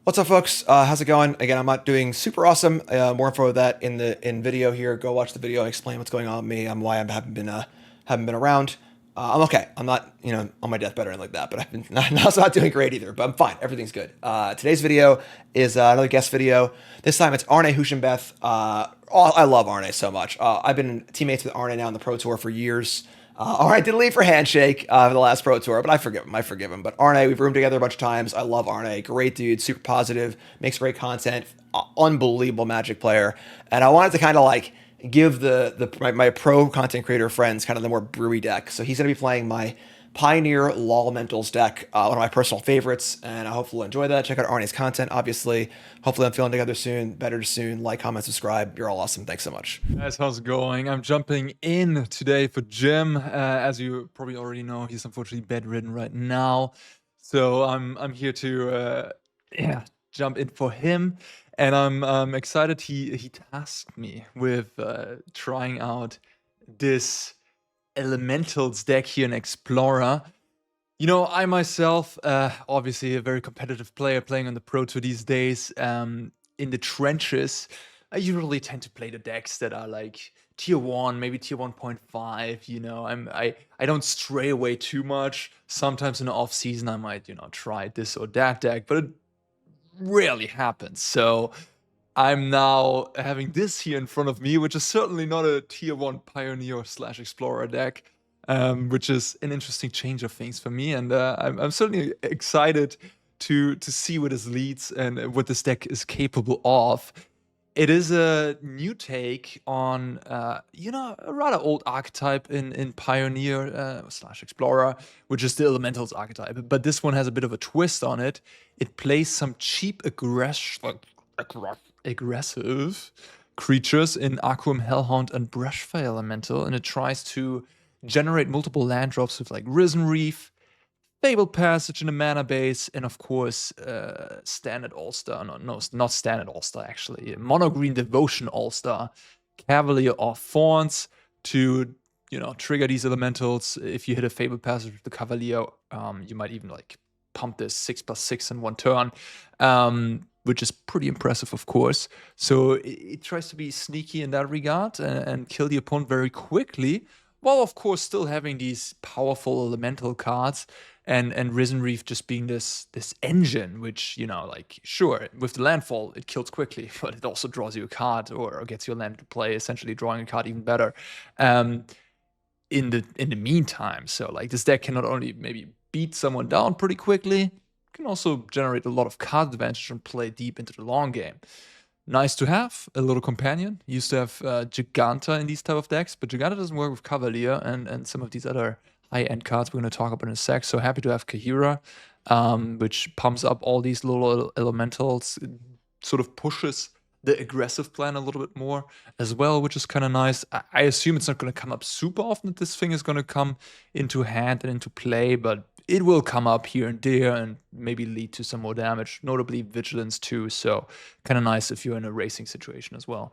What's up, folks? How's it going? Again, I'm not doing super awesome. More info of that in video here. Go watch the video and explain what's going on with me. Why I haven't been around. I'm okay. I'm not on my deathbed or anything like that, but I've been not doing great either. But I'm fine. Everything's good. Today's video is another guest video. This time it's Arne Hushenbeth. I love Arne so much. I've been teammates with Arne now on the Pro Tour for years. Arne did leave for Handshake for the last Pro Tour, but I forgive him. But Arne, we've roomed together a bunch of times. I love Arne. Great dude, super positive, makes great content, unbelievable Magic player. And I wanted to kind of like give my pro content creator friends kind of the more brewy deck. So he's going to be playing my Pioneer LOLmentals deck, one of my personal favorites, and I hope you'll enjoy that. Check out Arne's content, obviously. Hopefully I'm feeling together soon, better soon. Like, comment, subscribe. You're all awesome. Thanks so much. Guys, how's it going? I'm jumping in today for Jim. As you probably already know, he's unfortunately bedridden right now. So I'm here to jump in for him. And I'm excited he tasked me with trying out this Elementals deck here in Explorer. You know, I myself, obviously a very competitive player playing on the Pro Tour these days. In the trenches, I usually tend to play the decks that are like tier 1, maybe tier 1.5, you know. I don't stray away too much. Sometimes in the off season I might, try this or that deck, but it rarely happens. So I'm now having this here in front of me, which is certainly not a tier 1 Pioneer / Explorer deck, which is an interesting change of things for me. And I'm certainly excited to see where this leads and what this deck is capable of. It is a new take on, a rather old archetype in Pioneer / Explorer, which is the Elementals archetype. But this one has a bit of a twist on it. It plays some cheap aggressive creatures in Aquam, Hellhound, and Brushfire Elemental, and it tries to generate multiple land drops with like Risen Reef, Fabled Passage in the mana base, and of course, Standard All-Star. No, not Standard All-Star, actually. Mono Green Devotion All-Star, Cavalier of Thorns to, trigger these elementals. If you hit a Fabled Passage with the Cavalier, you might even like pump this 6+6 in one turn, which is pretty impressive, of course. So it tries to be sneaky in that regard and kill the opponent very quickly, while of course still having these powerful elemental cards, and Risen Reef just being this engine, which, sure, with the landfall, it kills quickly, but it also draws you a card or gets your land to play, essentially drawing a card even better in the meantime. So like this deck can not only maybe beat someone down pretty quickly, can also generate a lot of card advantage and play deep into the long game. Nice to have a little companion. Used to have Giganta in these type of decks, but Giganta doesn't work with Cavalier and some of these other high-end cards we're going to talk about in a sec. So happy to have Kaheera, which pumps up all these little elementals, sort of pushes the aggressive plan a little bit more as well, which is kind of nice. I assume it's not going to come up super often that this thing is going to come into hand and into play, but it will come up here and there and maybe lead to some more damage, notably Vigilance too. So kind of nice if you're in a racing situation as well.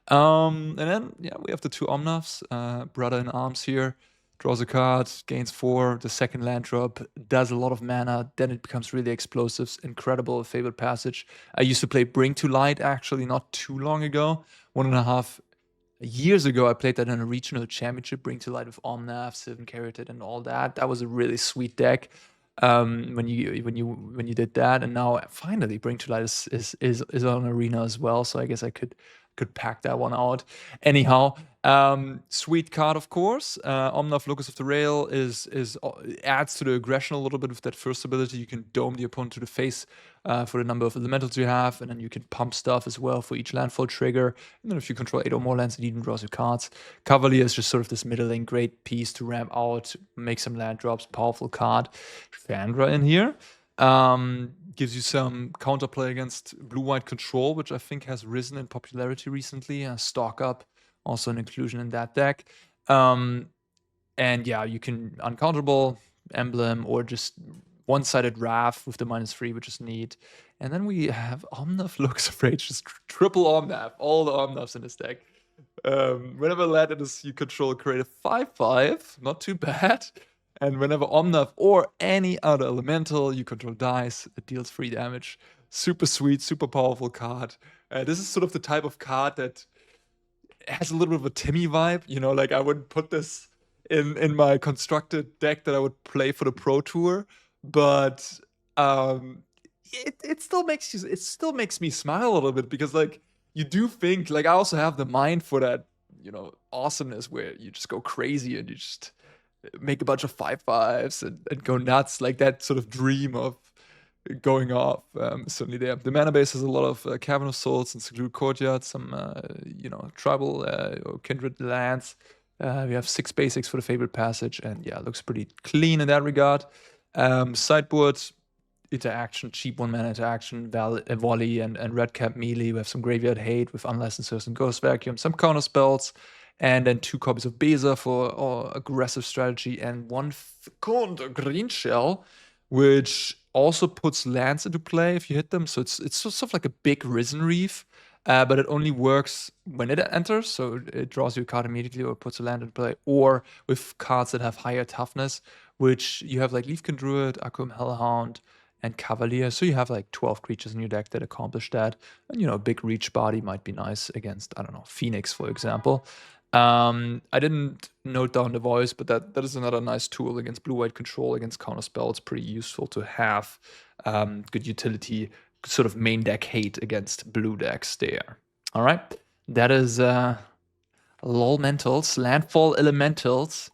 And then, we have the two Omnaths, brother in arms here. Draws a card, gains 4, the second land drop, does a lot of mana, then it becomes really explosive, incredible Fabled Passage. I used to play Bring to Light actually not too long ago. 1.5 years ago, I played that in a regional championship, Bring to Light with Omnath, Sylvan Caryatid, and all that. That was a really sweet deck when you did that. And now finally Bring to Light is on Arena as well, so I guess I could pack that one out. Anyhow, sweet card, of course. Omnath, Locus of the Rail adds to the aggression a little bit with that first ability. You can dome the opponent to the face for the number of elementals you have, and then you can pump stuff as well for each landfall trigger. And then if you control 8 or more lands, it even draws you cards. Cavalier is just sort of this middling great piece to ramp out, make some land drops, powerful card. Chandra in here. Gives you some counterplay against blue-white control, which I think has risen in popularity recently. Stock Up, also an inclusion in that deck. And yeah, you can uncounterable, emblem, or just one-sided Wrath with the -3, which is neat. And then we have Omnath, Locus of Rage, just triple Omnath, all the Omnaths in this deck. Whenever land you control, create a 5/5, not too bad. And whenever Omnath or any other elemental you control dies, it deals 3 damage. Super sweet, super powerful card. This is sort of the type of card that has a little bit of a Timmy vibe. You know, like I wouldn't put this in my constructed deck that I would play for the Pro Tour, but it still makes me smile a little bit, because like you do think, like, I also have the mind for that, you know, awesomeness where you just go crazy and you just make a bunch of 5/5s and go nuts, like that sort of dream of going off. Certainly there. The mana base has a lot of Cavern of Souls and Secluded Courtyard, some you know, tribal or kindred lands. We have 6 basics for the Fabled Passage, and yeah, it looks pretty clean in that regard. Sideboard interaction, cheap 1 mana interaction, volley and red cap melee. We have some graveyard hate with Unlicensed Source and Ghost Vacuum, some counter spells, and then 2 copies of Beza for aggressive strategy, and 1 counter green shell, which also puts lands into play if you hit them. So it's sort of like a big Risen Reef, but it only works when it enters. So it draws you a card immediately or puts a land into play, or with cards that have higher toughness, which you have like Leafkin Druid, Akum Hellhound, and Cavalier. So you have like 12 creatures in your deck that accomplish that. And, you know, a big reach body might be nice against, I don't know, Phoenix, for example. I didn't note down the voice, but that is another nice tool against blue-white control, against counter spell. It's pretty useful to have good utility, sort of main deck hate against blue decks there. All right, that is LOLmentals, Landfall Elementals.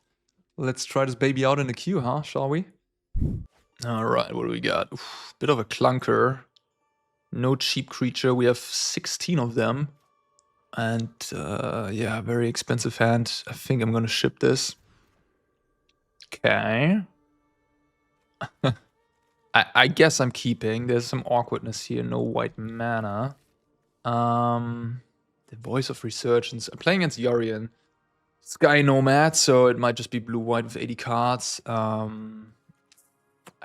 Let's try this baby out in the queue, huh? Shall we? All right, what do we got? Oof, bit of a clunker. No cheap creature. We have 16 of them. And yeah, very expensive hand. I think I'm gonna ship this. Okay. I guess I'm keeping. There's some awkwardness here. No white mana. The Voice of Resurgence. I'm playing against Yorion. Sky Nomad, so it might just be blue-white with 80 cards. I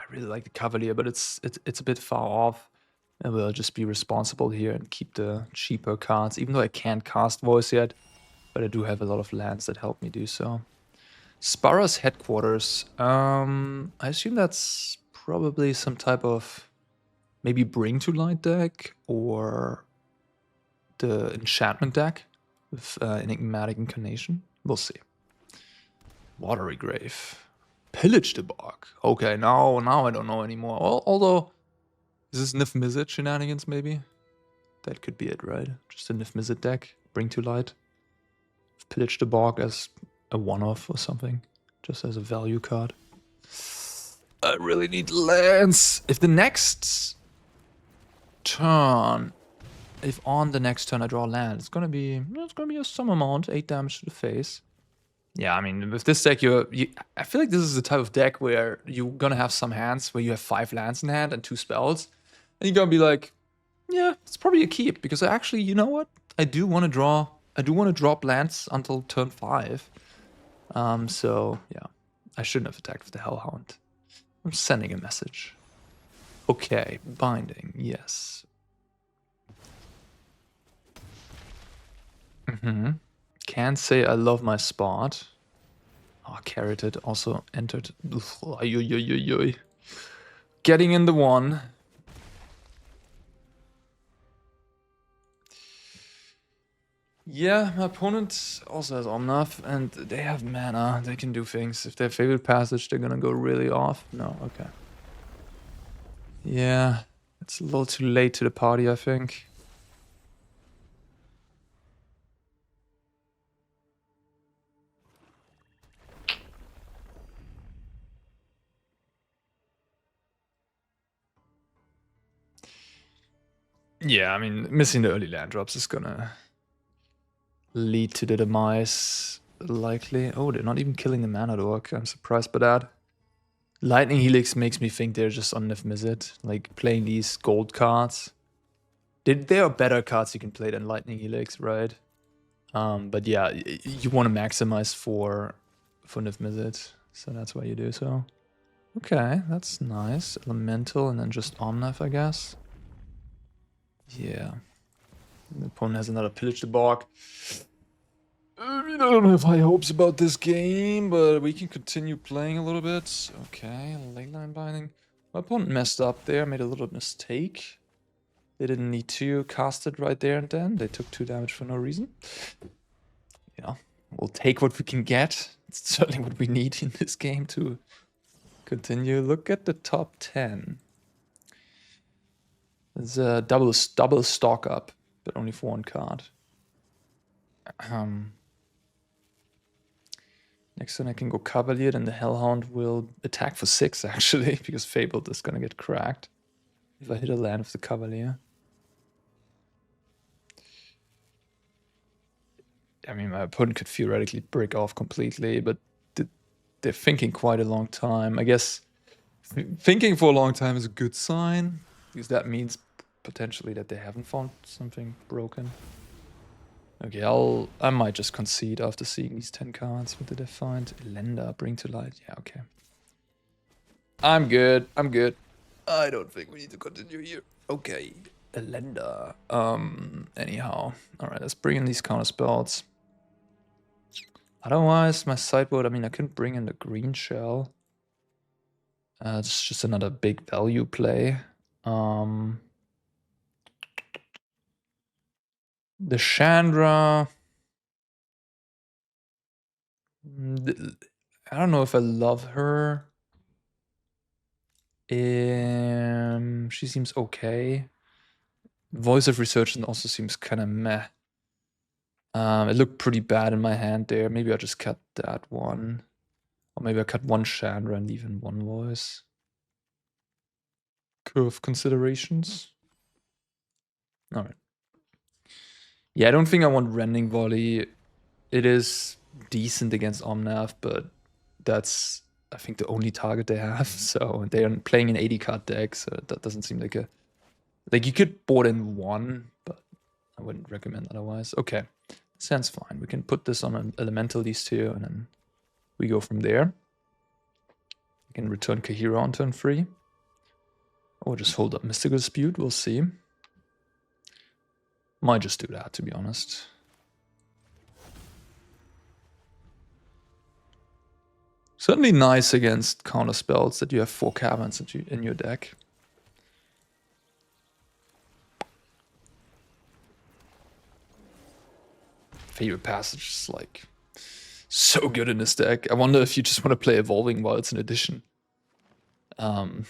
really like the Cavalier, but it's a bit far off. I will just be responsible here and keep the cheaper cards, even though I can't cast Voice yet. But I do have a lot of lands that help me do so. Spara's Headquarters. I assume that's probably some type of maybe Bring to Light deck, or the Enchantment deck with Enigmatic Incarnation. We'll see. Watery Grave. Pillage the Bog. Okay, now I don't know anymore. Although, is this Niv Mizzet shenanigans maybe? That could be it, right? Just a Niv Mizzet deck. Bring to Light. Pillage the Bog as a one-off or something. Just as a value card. I really need lands. If the next turn... If on the next turn I draw land, it's gonna be some amount, 8 damage to the face. Yeah, I mean, with this deck, I feel like this is the type of deck where you're gonna have some hands where you have 5 lands in hand and 2 spells, and you're gonna be like, yeah, it's probably a keep, because actually, you know what? I do want to drop lands until turn 5. So yeah, I shouldn't have attacked with the Hellhound. I'm sending a message. Okay, binding, yes. Can't say I love my spot. Oh, Carroted also entered. Getting in the 1. Yeah, my opponent also has Omnath, and they have mana. They can do things. If they have Fabled Passage, they're gonna go really off. No, okay. Yeah, it's a little too late to the party, I think. Yeah, I mean, missing the early land drops is gonna lead to the demise, likely. Oh, they're not even killing the mana dork. I'm surprised by that. Lightning Helix makes me think they're just on Niv Mizzet, like playing these gold cards. There are better cards you can play than Lightning Helix, right? But yeah, you want to maximize for Niv Mizzet, so that's why you do so. Okay, that's nice. Elemental and then just Omnath, I guess. Yeah. The opponent has another Pillage the Bog. I don't have high hopes about this game, but we can continue playing a little bit. Okay, Leyline Binding. My opponent messed up there, made a little mistake. They didn't need to cast it right there and then. They took 2 damage for no reason. Yeah, we'll take what we can get. It's certainly what we need in this game to continue. Look at the top 10. There's a double stock up, but only for 1 card. Next turn I can go Cavalier, and the Hellhound will attack for 6 actually, because Fabled is gonna get cracked if I hit a land with the Cavalier. I mean, my opponent could theoretically break off completely, but they're thinking quite a long time. I guess thinking for a long time is a good sign, because that means potentially that they haven't found something broken. Okay, I might just concede after seeing these 10 cards. What did I find? Elenda, Bring to Light. Yeah, okay. I'm good. I'm good. I don't think we need to continue here. Okay, Elenda. Anyhow. Alright, let's bring in these counter spells. Otherwise, my sideboard, I mean, I couldn't bring in the green shell. It's just another big value play. The Chandra... I don't know if I love her. She seems okay. Voice of Resurgence also seems kind of meh. It looked pretty bad in my hand there. Maybe I'll just cut that one. Or maybe I cut 1 Chandra and leave in 1 voice. Curve considerations. Alright. Yeah, I don't think I want Rending Volley. It is decent against Omnath, but that's, I think, the only target they have. So they are playing an 80-card deck, so that doesn't seem like a... Like, you could board in 1, but I wouldn't recommend otherwise. Okay, sounds fine. We can put this on an elemental, these 2, and then we go from there. We can return Kaheera on turn 3. Or just hold up Mystical Dispute, we'll see. Might just do that, to be honest. Certainly nice against counter spells that you have 4 caverns in your deck. Favorite Passage is like so good in this deck. I wonder if you just want to play Evolving while it's an addition. This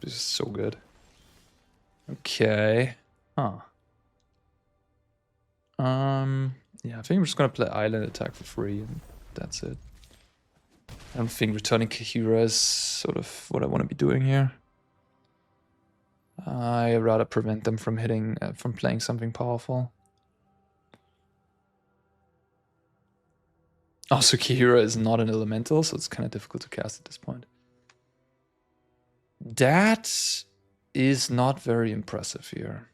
is so good. Okay. Huh. Yeah, I think we're just gonna play Island Attack for free, and that's it. I don't think returning Kaheera is sort of what I want to be doing here. I'd rather prevent them from hitting, from playing something powerful. Also, Kaheera is not an elemental, so it's kind of difficult to cast at this point. That is not very impressive here.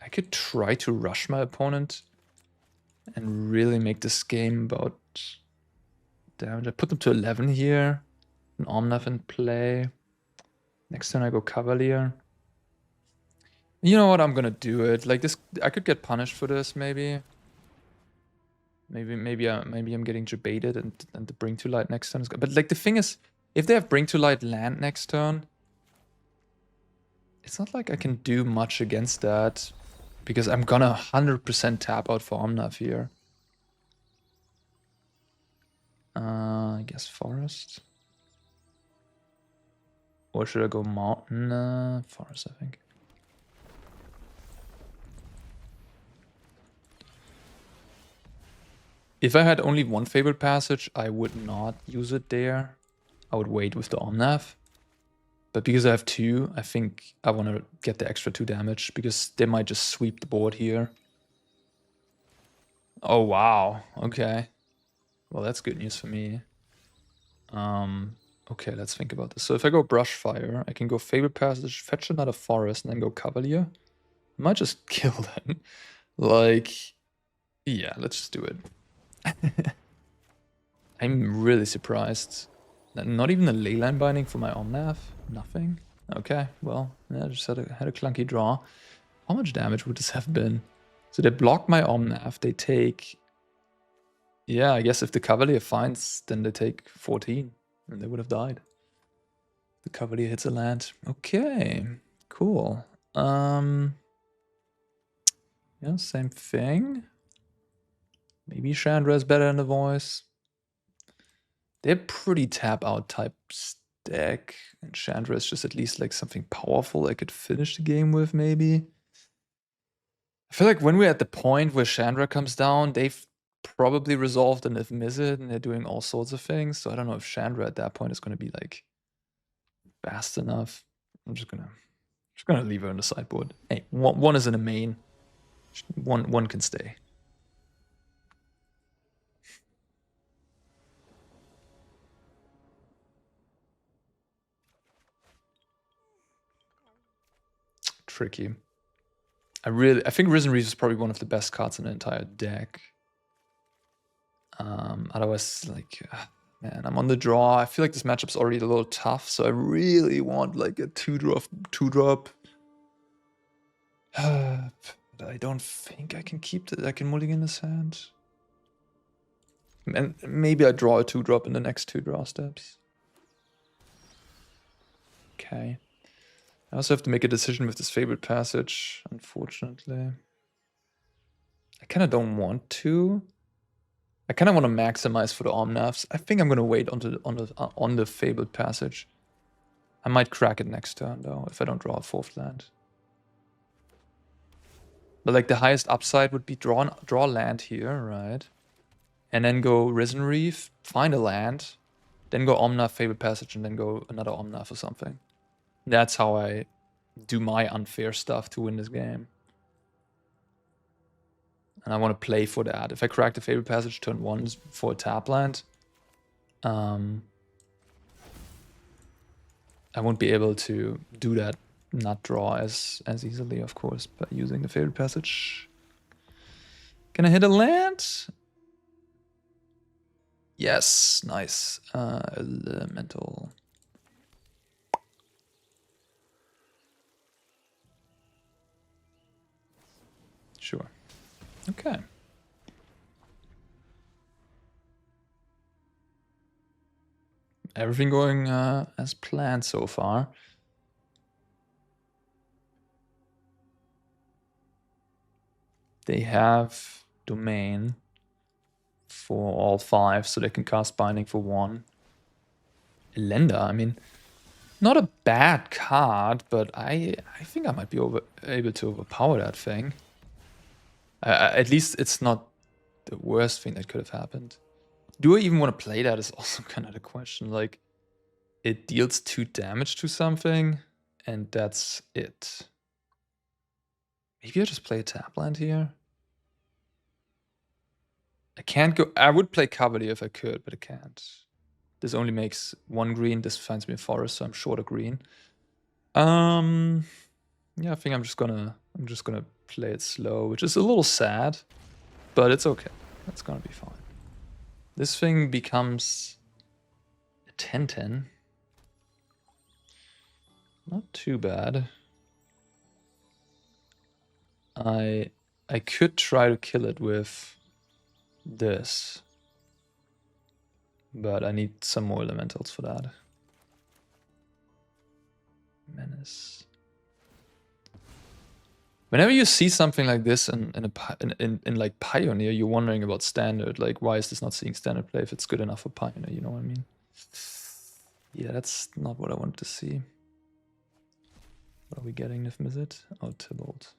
I could try to rush my opponent and really make this game about damage. I put them to 11 here. An Omnath in play. Next turn I go Cavalier. You know what? I'm gonna do it. Like this, I could get punished for this. Maybe I'm getting debated, and the Bring to Light next turn is good. But like the thing is, if they have Bring to Light land next turn, it's not like I can do much against that, because I'm gonna 100% tap out for Omnath here. I guess Forest. Or should I go Mountain? Forest, I think. If I had only 1 Fabled Passage, I would not use it there. I would wait with the Omnath. But because I have 2, I think I want to get the extra 2 damage, because they might just sweep the board here. Oh, wow. Okay. Well, that's good news for me. Okay, let's think about this. So if I go Brushfire, I can go Fabled Passage, fetch another Forest, and then go Cavalier. I might just kill them. Like, yeah, let's just do it. I'm really surprised. Not even a Leyline Binding for my Omnath? Nothing? Okay, well, yeah, I just had a clunky draw. How much damage would this have been? So they block my Omnath, they take... Yeah, I guess if the Cavalier finds, then they take 14, and they would have died. The Cavalier hits a land. Okay, cool. Yeah, same thing. Maybe Chandra is better than the voice. They're pretty tap out type stack, and Chandra is just at least like something powerful I could finish the game with, maybe. I feel like when we're at the point where Chandra comes down, they've probably resolved the Niv Mizzet and they're doing all sorts of things. So I don't know if Chandra at that point is going to be like fast enough. I'm just gonna leave her on the sideboard. Hey, one is in the main. One can stay. Tricky. I think Risen Reef is probably one of the best cards in the entire deck. Otherwise, like, man, I'm on the draw. I feel like this matchup's already a little tough, so I really want like a two drop. But I don't think I can keep I can mulligan this hand. And maybe I draw a 2-drop in the next 2 draw steps. Okay. I also have to make a decision with this favorite passage, unfortunately. I kind of don't want to. I kind of want to maximize for the Omnaths. I think I'm going to wait on the fabled passage. I might crack it next turn, though, if I don't draw a 4th land. But like the highest upside would be draw land here, right? And then go Risen Reef, find a land, then go Omnath, fabled passage, and then go another Omnath or something. That's how I do my unfair stuff to win this game. And I want to play for that. If I crack the fabled passage turn 1 for a tap land, I won't be able to do that, not draw as easily, of course, by using the fabled passage. Can I hit a land? Yes, nice. Elemental. Sure. Okay. Everything going as planned so far. They have domain for all 5, so they can cast Binding for 1. Elenda, I mean, not a bad card, but I think I might be able to overpower that thing. At least it's not the worst thing that could have happened. Do I even want to play that is also kind of the question. Like, it deals 2 damage to something, and that's it. Maybe I just play a tap land here. I can't go. I would play Cavalier if I could, but I can't. This only makes 1 green. This finds me a forest, so I'm short a green. Yeah, I think I'm just gonna play it slow, which is a little sad, but it's okay. That's gonna be fine. This thing becomes a 10/10. Not too bad. I could try to kill it with this, but I need some more elementals for that. Menace. Whenever you see something like this in like Pioneer, you're wondering about Standard. Like, why is this not seeing Standard play if it's good enough for Pioneer? You know what I mean? Yeah, that's not what I wanted to see. What are we getting, Niv Mizzet? Oh, Tybalt.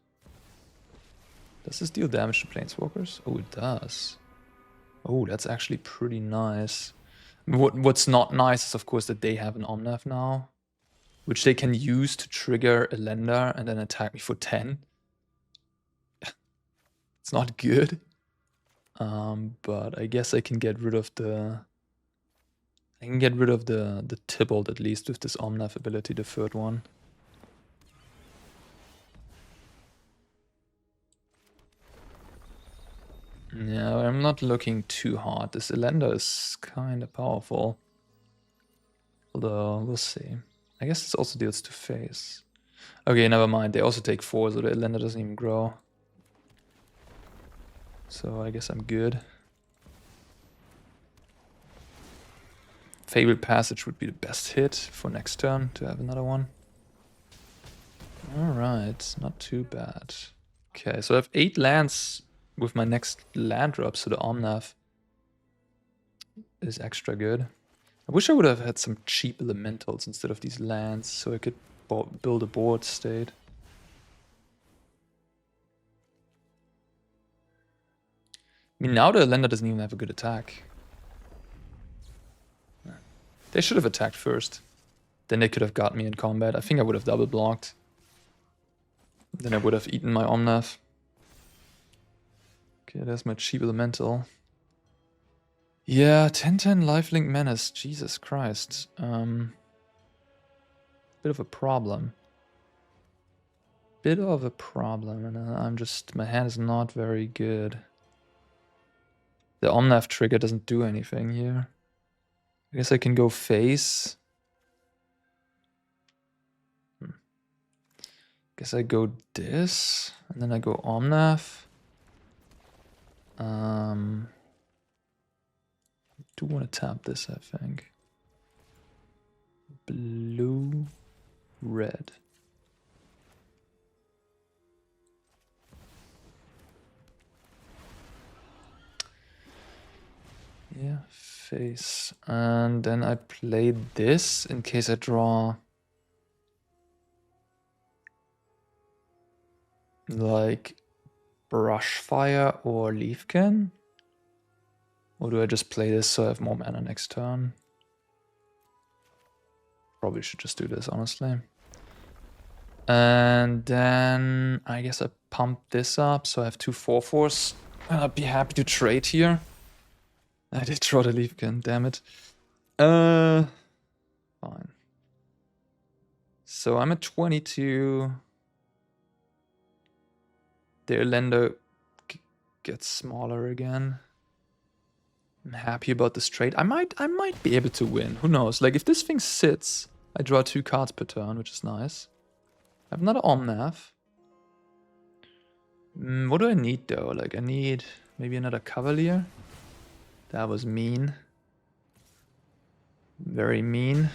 Does this deal damage to Planeswalkers? Oh, it does. Oh, that's actually pretty nice. What's not nice is, of course, that they have an Omnath now, which they can use to trigger a Lender and then attack me for 10. It's not good. But I guess I can get rid of the... I can get rid of the Tybalt at least with this Omnath ability, the 3rd one. Yeah, I'm not looking too hard. This Elenda is kind of powerful. Although, we'll see. I guess this also deals to face. Okay, never mind. They also take 4, so the Elenda doesn't even grow. So I guess I'm good. Fabled Passage would be the best hit for next turn to have another one. Alright, not too bad. Okay, so I have 8 lands with my next land drop, so the Omnath is extra good. I wish I would have had some cheap elementals instead of these lands, so I could build a board state. I mean, now the Lender doesn't even have a good attack. They should have attacked first. Then they could have got me in combat. I think I would have double blocked. Then I would have eaten my Omnath. Okay, there's my cheap elemental. Yeah, 10-10 lifelink menace. Jesus Christ. Bit of a problem. Bit of a problem, and I'm just... my hand is not very good. The Omnath trigger doesn't do anything here. I guess I can go face. Guess I go this, and then I go Omnath. I do want to tap this, I think. Blue, red. Yeah, face. And then I play this in case I draw like Brushfire or Leafkin. Or do I just play this so I have more mana next turn? Probably should just do this, honestly. And then I guess I pump this up so I have 2 4/4s. And I'd be happy to trade here. I did draw the Leafkin, damn it. Fine. So I'm at 22. Their lender gets smaller again. I'm happy about this trade. I might be able to win. Who knows? Like if this thing sits, I draw 2 cards per turn, which is nice. I have another Omnath. What do I need though? Like I need maybe another Cavalier. That was mean. Very mean.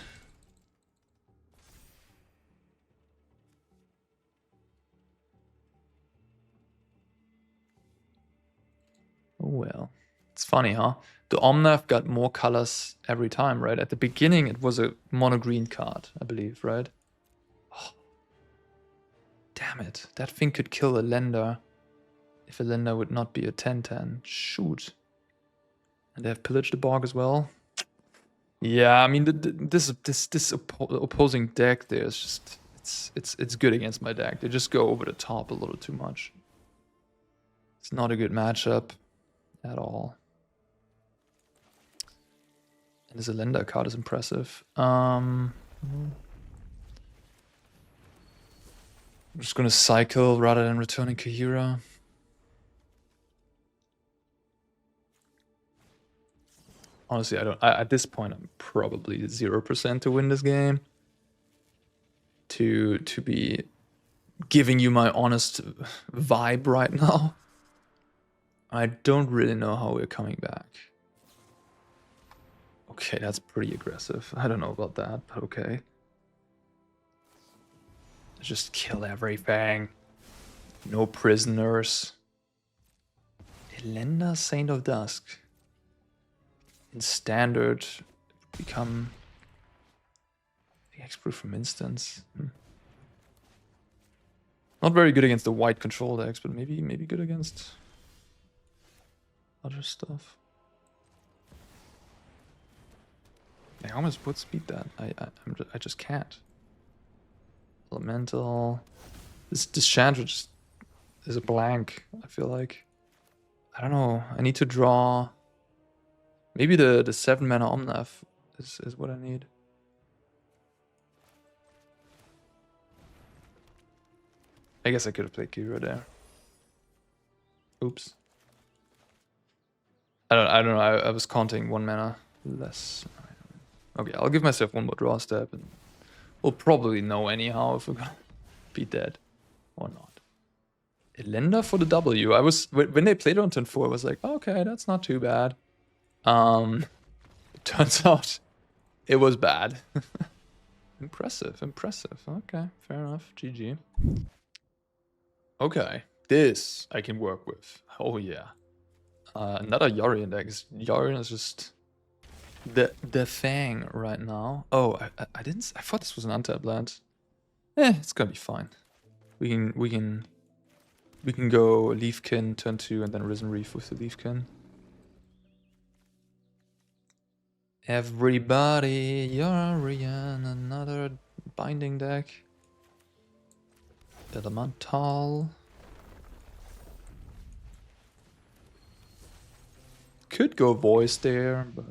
Oh well. It's funny, huh? The Omnath got more colors every time, right? At the beginning, it was a mono-green card, I believe, right? Oh. Damn it. That thing could kill a Lender if a Lender would not be a 10-10. Shoot. And they have Pillage the Bog as well. Yeah, I mean, this opposing deck there is just... It's good against my deck. They just go over the top a little too much. It's not a good matchup at all. And this Lender card is impressive. I'm just gonna cycle rather than returning Kaheera. Honestly, at this point, I'm probably 0% to win this game. To be giving you my honest vibe right now. I don't really know how we're coming back. Okay, that's pretty aggressive. I don't know about that, but okay. Just kill everything. No prisoners. Elenda, Saint of Dusk. In standard, it would become the Hexproof from instance. Not very good against the white control decks, but maybe good against other stuff. I almost would speed that. I just can't. Elemental. This Chandra just is a blank, I feel like. I don't know. I need to draw. Maybe the 7 mana Omnath is what I need. I guess I could have played Kaheera there. Oops. I don't know. I was counting 1 mana less. Okay, I'll give myself 1 more draw step, and we'll probably know anyhow if we're gonna be dead or not. Elenda for the W. I was when they played it on turn 4, I was like, okay, that's not too bad. It turns out It was bad. Impressive, impressive. Okay, fair enough. GG. Okay, this I can work with. Oh yeah. Another Yorion deck. Yorion is just the thing right now. Oh, I didn't. I thought this was an untapped land. It's gonna be fine. We can go Leafkin turn 2 and then Risen Reef with the Leafkin. Everybody, Yorion, another binding deck. Elemental. Could go Voice there, but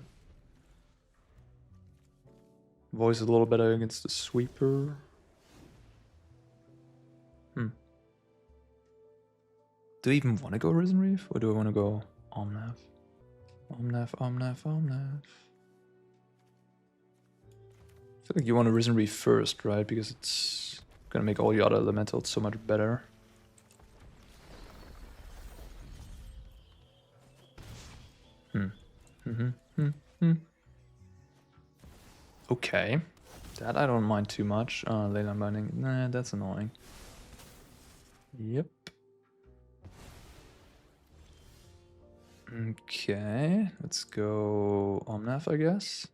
Voice is a little better against the Sweeper. Do I even want to go Risen Reef, or do I want to go Omnath? Omnath. I feel like you want to Risen Reef first, right? Because it's gonna make all the other elementals so much better. Okay. That I don't mind too much. Leyline Binding. Nah, that's annoying. Yep. Okay. Let's go Omnath, I guess.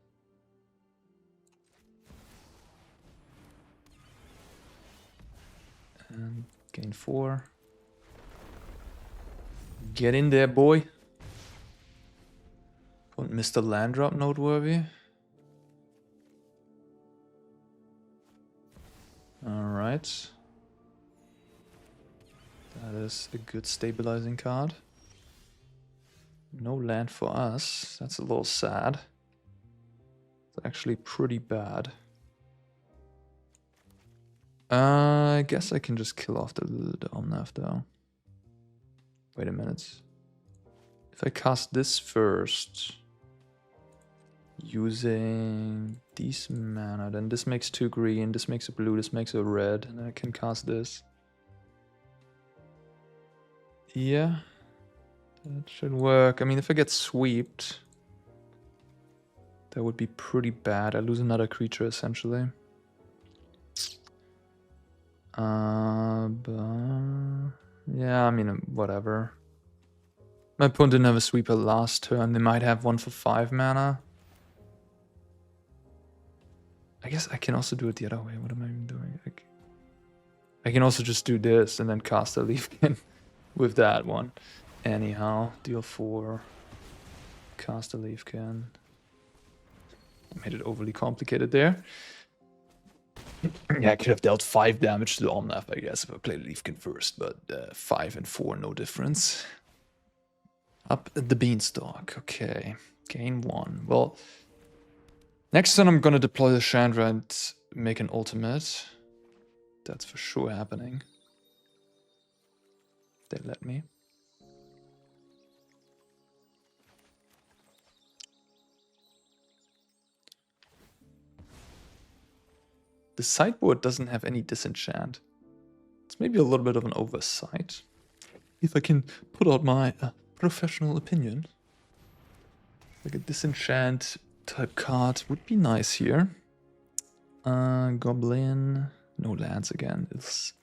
And gain 4. Get in there, boy. Und Mr. Landdrop noteworthy. Alright. That is a good stabilizing card. No land for us. That's a little sad. It's actually pretty bad. I guess I can just kill off the Omnath though. Wait a minute. If I cast this first, using these mana, then this makes 2 green, this makes a blue, this makes a red, and then I can cast this. Yeah, that should work. I mean, if I get sweeped, that would be pretty bad. I lose another creature essentially. But yeah, I mean, whatever. My opponent didn't have a sweeper last turn. They might have one for 5 mana. I guess I can also do it the other way. What am I even doing? I can also just do this and then cast a Leafkin with that one. Anyhow, deal 4. Cast a Leafkin. I made it overly complicated there. Yeah, I could have dealt 5 damage to the Omnath, I guess, if I played Leafkin first, but 5 and 4, no difference. Up the beanstalk, okay. Gain 1. Well, next turn I'm gonna deploy the Chandra and make an ultimate. That's for sure happening. They let me. The sideboard doesn't have any disenchant. It's maybe a little bit of an oversight. If I can put out my professional opinion. Like a disenchant type card would be nice here. Goblin. No lands again. It's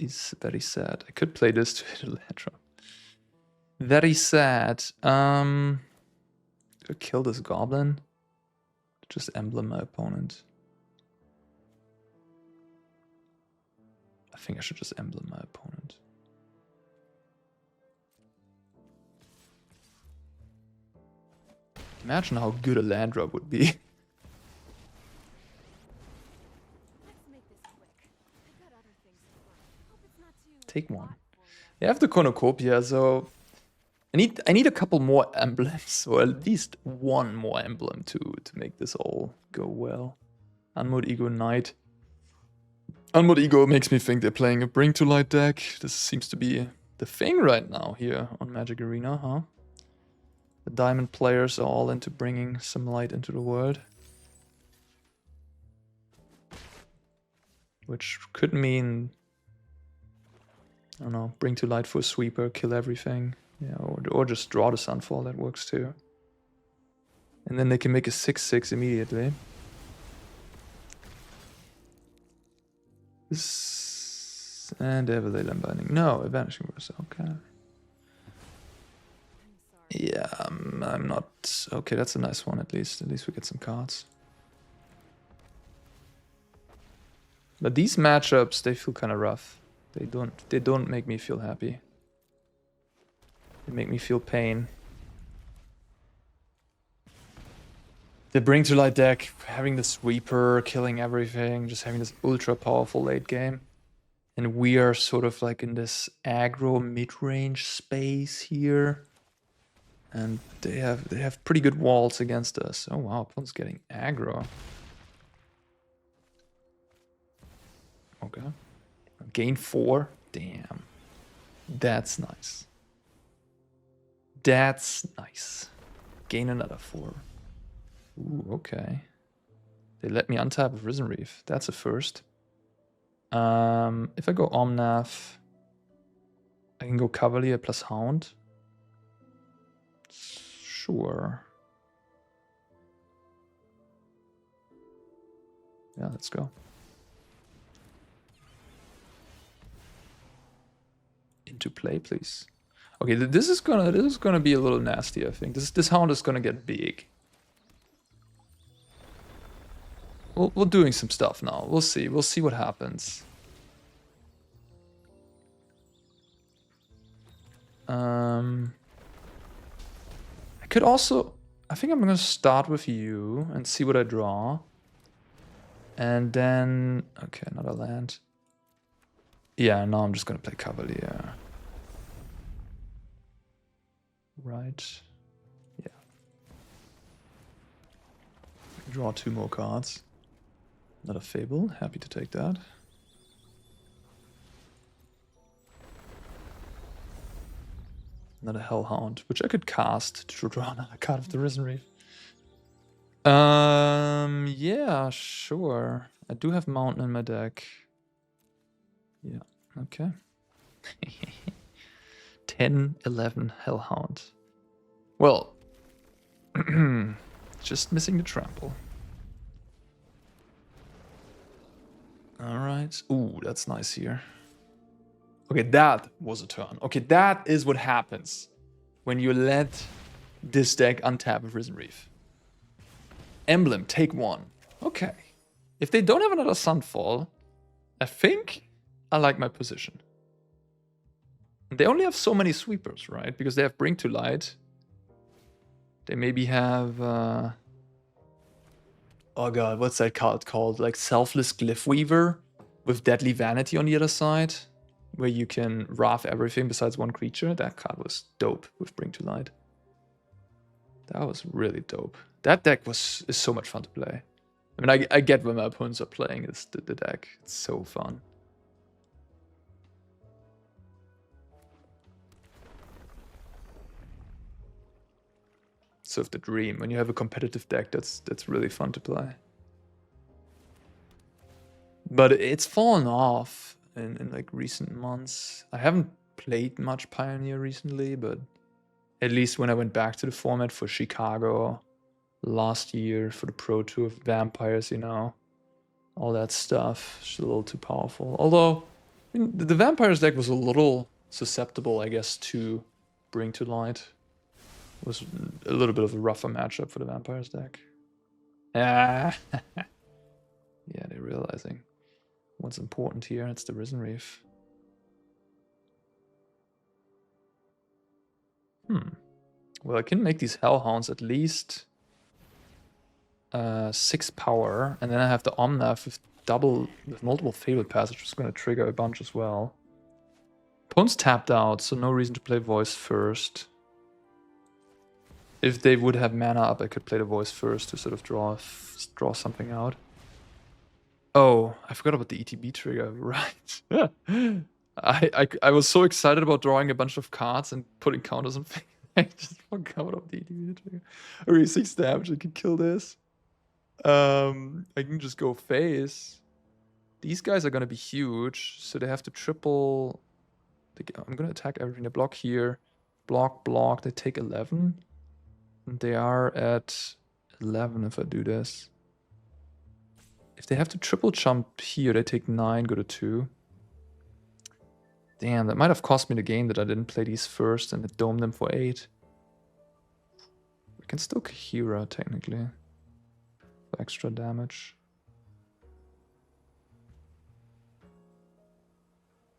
very sad. I could play this to hit a land drop. Very sad. Could kill this goblin. Just emblem my opponent. I think I should just emblem my opponent. Imagine how good a land drop would be. Take 1. I have the cornucopia, so I need a couple more emblems, or at least 1 more emblem to make this all go well. Unmode Ego Knight. Unmode Ego makes me think they're playing a Bring to Light deck. This seems to be the thing right now here on Magic Arena, huh? The diamond players are all into bringing some light into the world. Which could mean, I don't know, bring to light for a sweeper, kill everything. Yeah, or just draw the Sunfall, that works too. And then they can make a 6/6 immediately. And Everlay Binding. No, a Vanishing Verse. Okay. Yeah, I'm not... Okay, that's a nice one at least. At least we get some cards. But these matchups, they feel kind of rough. They don't make me feel happy. They make me feel pain. The Bring to Light deck, having the Sweeper, killing everything, just having this ultra powerful late game. And we are sort of like in this aggro mid-range space here. And they have pretty good walls against us. Oh wow, opponent's getting aggro. Okay. Gain 4. Damn. That's nice. That's nice. Gain another 4. Ooh, okay. They let me untap with Risen Reef. That's a first. If I go Omnath, I can go Cavalier plus Hound. Sure. Yeah, let's go. Into play, please. Okay, this is gonna be a little nasty, I think. This Hound is gonna get big. We're doing some stuff now. We'll see. We'll see what happens. I could also... I think I'm gonna start with you and see what I draw. And then... Okay, another land. Yeah, now I'm just gonna play Cavalier. Right. Yeah. Draw 2 more cards. Another Fable. Happy to take that. Another Hellhound, which I could cast to draw another card of the Risen Reef. Yeah, sure. I do have Mountain in my deck. Yeah, okay. 10, 11 Hellhound. Well, just missing the trample. Alright. Ooh, that's nice here. Okay, that was a turn. Okay, that is what happens when you let this deck untap with Risen Reef. Emblem, take 1. Okay. If they don't have another Sunfall, I think I like my position. They only have so many sweepers, right? Because they have Bring to Light. They maybe have... oh god, what's that card called? Like Selfless Glyph Weaver with Deadly Vanity on the other side, where you can Wrath everything besides 1 creature. That card was dope with Bring to Light. That was really dope. That deck is so much fun to play. I mean, I get when my opponents are playing the deck. It's so fun. Sort of the dream. When you have a competitive deck, that's really fun to play. But it's fallen off in like recent months. I haven't played much Pioneer recently, but at least when I went back to the format for Chicago last year for the Pro Tour of Vampires, you know, all that stuff, it's a little too powerful. Although, I mean, the Vampires deck was a little susceptible, I guess, to Bring to Light. It was a little bit of a rougher matchup for the Vampires deck. Ah. Yeah, they're realizing what's important here. It's the Risen Reef. Well, I can make these Hellhounds at least 6 power, and then I have the Omnath with multiple Fabled Passage, which is going to trigger a bunch as well. Opponent's tapped out, so no reason to play Voice first. If they would have mana up, I could play the Voice first to sort of draw something out. Oh, I forgot about the ETB trigger, right. I was so excited about drawing a bunch of cards and putting counters on things. I just forgot about the ETB trigger. Okay, 6 damage, I can kill this. I can just go face. These guys are gonna be huge, so they have to triple. I'm gonna attack everything. They block here. Block, they take 11. And they are at 11 if I do this. If they have to triple jump here, they take 9, go to 2. Damn, that might have cost me the game that I didn't play these first and dome them for 8. We can still Kaheera, technically. For extra damage.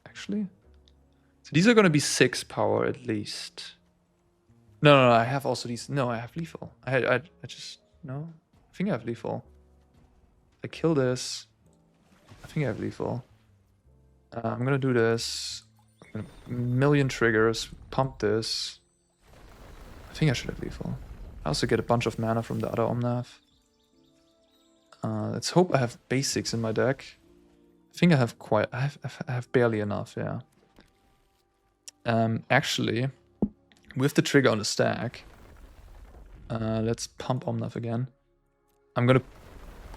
Actually? So these are going to be 6 power at least. No, I have also these. No, I have lethal. I just... No? I think I have lethal. I kill this. I think I have lethal. I'm going to do this. I'm gonna million triggers. Pump this. I think I should have lethal. I also get a bunch of mana from the other Omnath. Let's hope I have basics in my deck. I think I have quite... I have barely enough, yeah. Actually, with the trigger on the stack, let's pump Omnath again. I'm gonna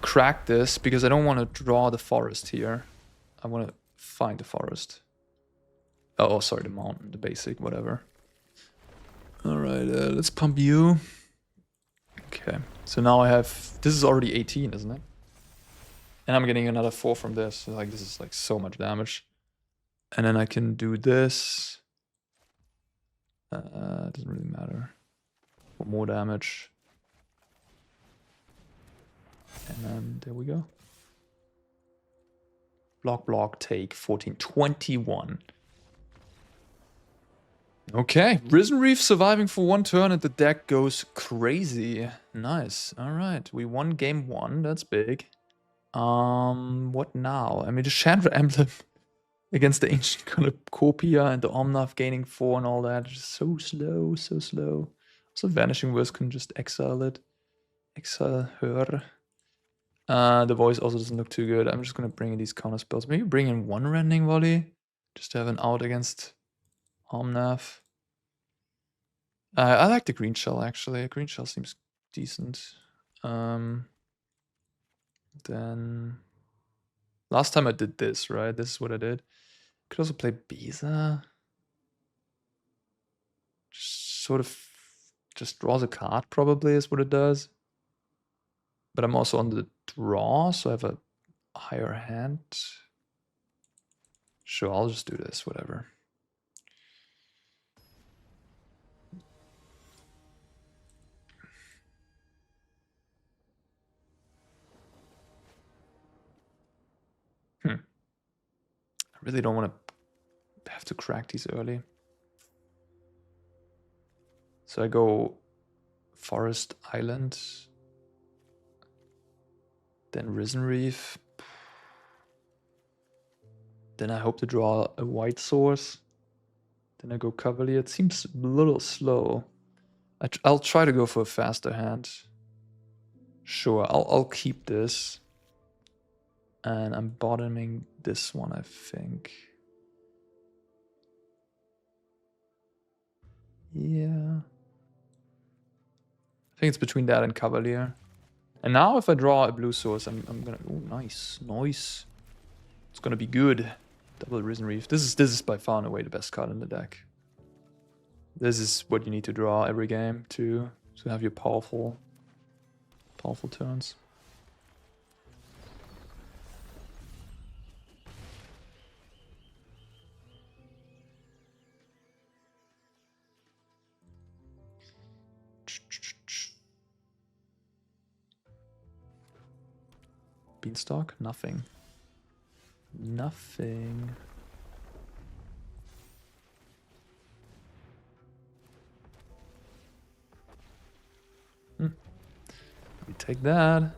crack this because I don't want to draw the forest here. I want to find the forest. Oh, sorry, the mountain, the basic, whatever. Alright, let's pump you. Okay, so now I have... This is already 18, isn't it? And I'm getting another 4 from this. So, like, this is like so much damage. And then I can do this. Doesn't really matter. For more damage. And then there we go. Block, take 14, 21. Okay, Risen Reef surviving for 1 turn and the deck goes crazy. Nice. All right, we won game 1. That's big. What now? I mean, the Chandra emblem against the Ancient Corpia and the Omnath gaining 4 and all that. Just so slow, so slow. So Vanishing Verse can just exile it. Exile her. The voice also doesn't look too good. I'm just gonna bring in these counter spells. Maybe bring in 1 Rending Volley. Just to have an out against Omnath. I like the green shell actually. Green shell seems decent. Then last time I did this, right? This is what I did. Could also play Bisa. Just sort of just draws a card probably is what it does. But I'm also on the draw, so I have a higher hand. Sure, I'll just do this, whatever. I really don't want to have to crack these early. So I go Forest Island. Then Risen Reef. Then I hope to draw a white source. Then I go Cavalier. It seems a little slow. I'll try to go for a faster hand. Sure, I'll keep this. And I'm bottoming this one, I think. Yeah. I think it's between that and Cavalier. And now if I draw a blue source, I'm gonna... Oh, nice. Nice. It's gonna be good. Double Risen Reef. This is by far and away the best card in the deck. This is what you need to draw every game to have your powerful turns. Beanstalk? Nothing. Nothing. We take that.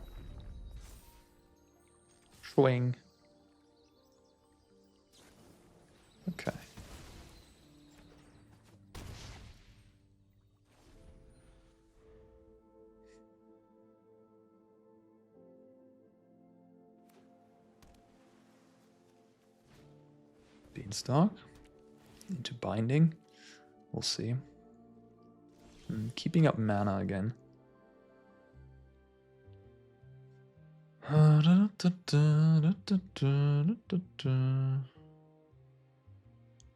Swing. Okay. Beanstalk into binding. We'll see. Keeping up mana again.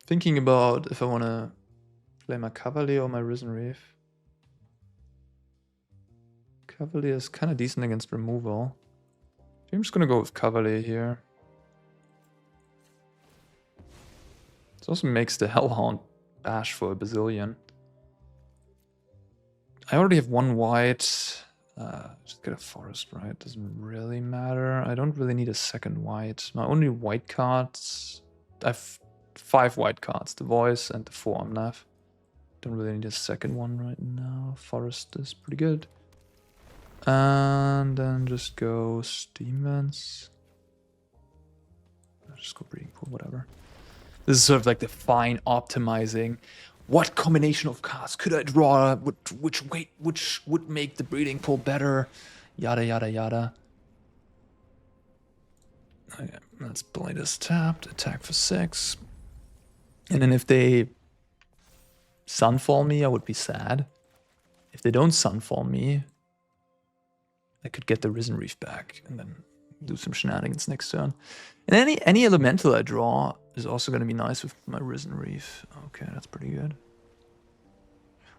Thinking about if I want to play my Cavalier or my Risen Reef. Cavalier is kind of decent against removal. I'm just gonna go with Cavalier here. This also makes the Hellhound bash for a bazillion. I already have one white. Just get a forest, right? Doesn't really matter. I don't really need a second white. My only white cards... I have 5 white cards. The Voice and the 4 Omnath. Don't really need a second one right now. Forest is pretty good. And then just go Steam Vents. Just go Breeding Pool, whatever. This is sort of like the fine optimizing. What combination of cards could I draw? Which would make the Breeding Pool better? Yada yada yada. Okay, let's play this tapped. Attack for 6. And then if they Sunfall me, I would be sad. If they don't Sunfall me, I could get the Risen Reef back and then do some shenanigans next turn. And any elemental I draw is also going to be nice with my Risen Reef. Okay, that's pretty good.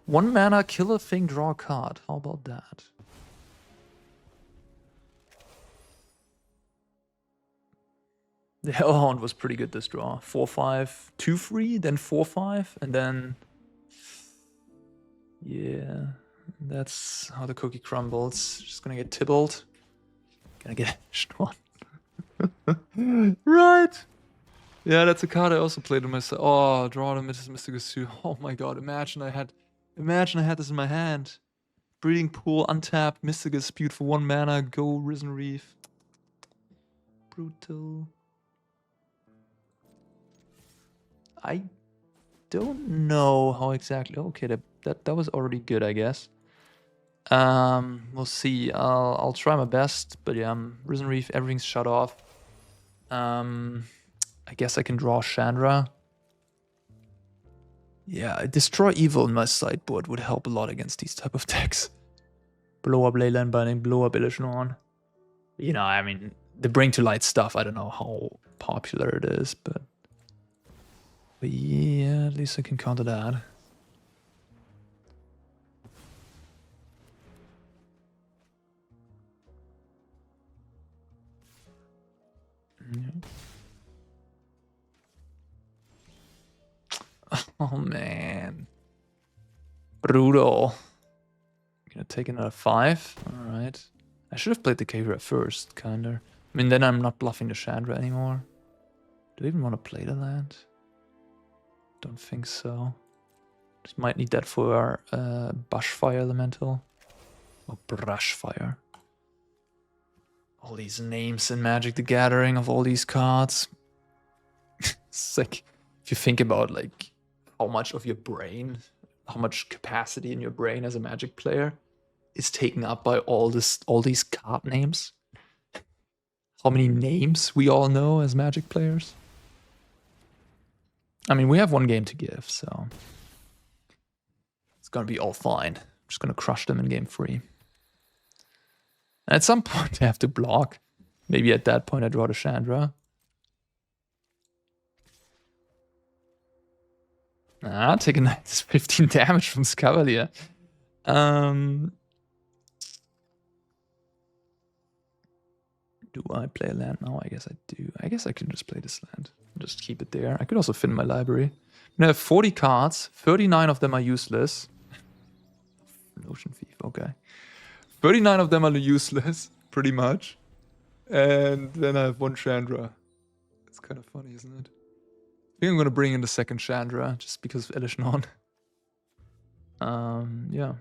1 mana, kill a thing, draw a card. How about that? The Hellhound was pretty good this draw. 4-5, 2-3, then 4-5, and then... Yeah, that's how the cookie crumbles. Just gonna get tibbled. Gonna get one. Right. Yeah, that's a card I also played on myself. Oh, draw the Mysticus 2. Oh my god, imagine I had this in my hand. Breeding Pool, untap, Mysticus Spewed for 1 mana, go Risen Reef. Brutal. I don't know how exactly. Okay, that was already good, I guess. We'll see. I'll try my best, but yeah, Risen Reef, everything's shut off. I guess I can draw Chandra. Yeah, Destroy Evil in my sideboard would help a lot against these type of decks. Blow up Leyline Binding, blow up Illusion. You know, I mean, the Bring to Light stuff, I don't know how popular it is, but yeah, at least I can counter that. Yeah. Oh man. Brutal. Gonna take another 5. Alright. I should have played the Kaheera first, kinda. I mean, then I'm not bluffing the Chandra anymore. Do I even want to play the land? Don't think so. Just might need that for our Bushfire Elemental. Or Brushfire. All these names in Magic the Gathering of all these cards. It's like, if you think about like how much of your brain, how much capacity in your brain as a Magic player is taken up by all these card names. How many names we all know as Magic players. I mean, we have 1 game to give, so it's gonna be all fine. I'm just gonna crush them in game 3. And at some point I have to block. Maybe at that point I draw the Chandra. Taking 15 damage from this Cavalier. Do I play a land now? I guess I do. I guess I can just play this land. Just keep it there. I could also fit in my library. I have 40 cards. 39 of them are useless. Ocean Thief, okay. 39 of them are useless, pretty much. And then I have 1 Chandra. It's kind of funny, isn't it? I think I'm going to bring in the second Chandra, just because of Elishan. Yeah.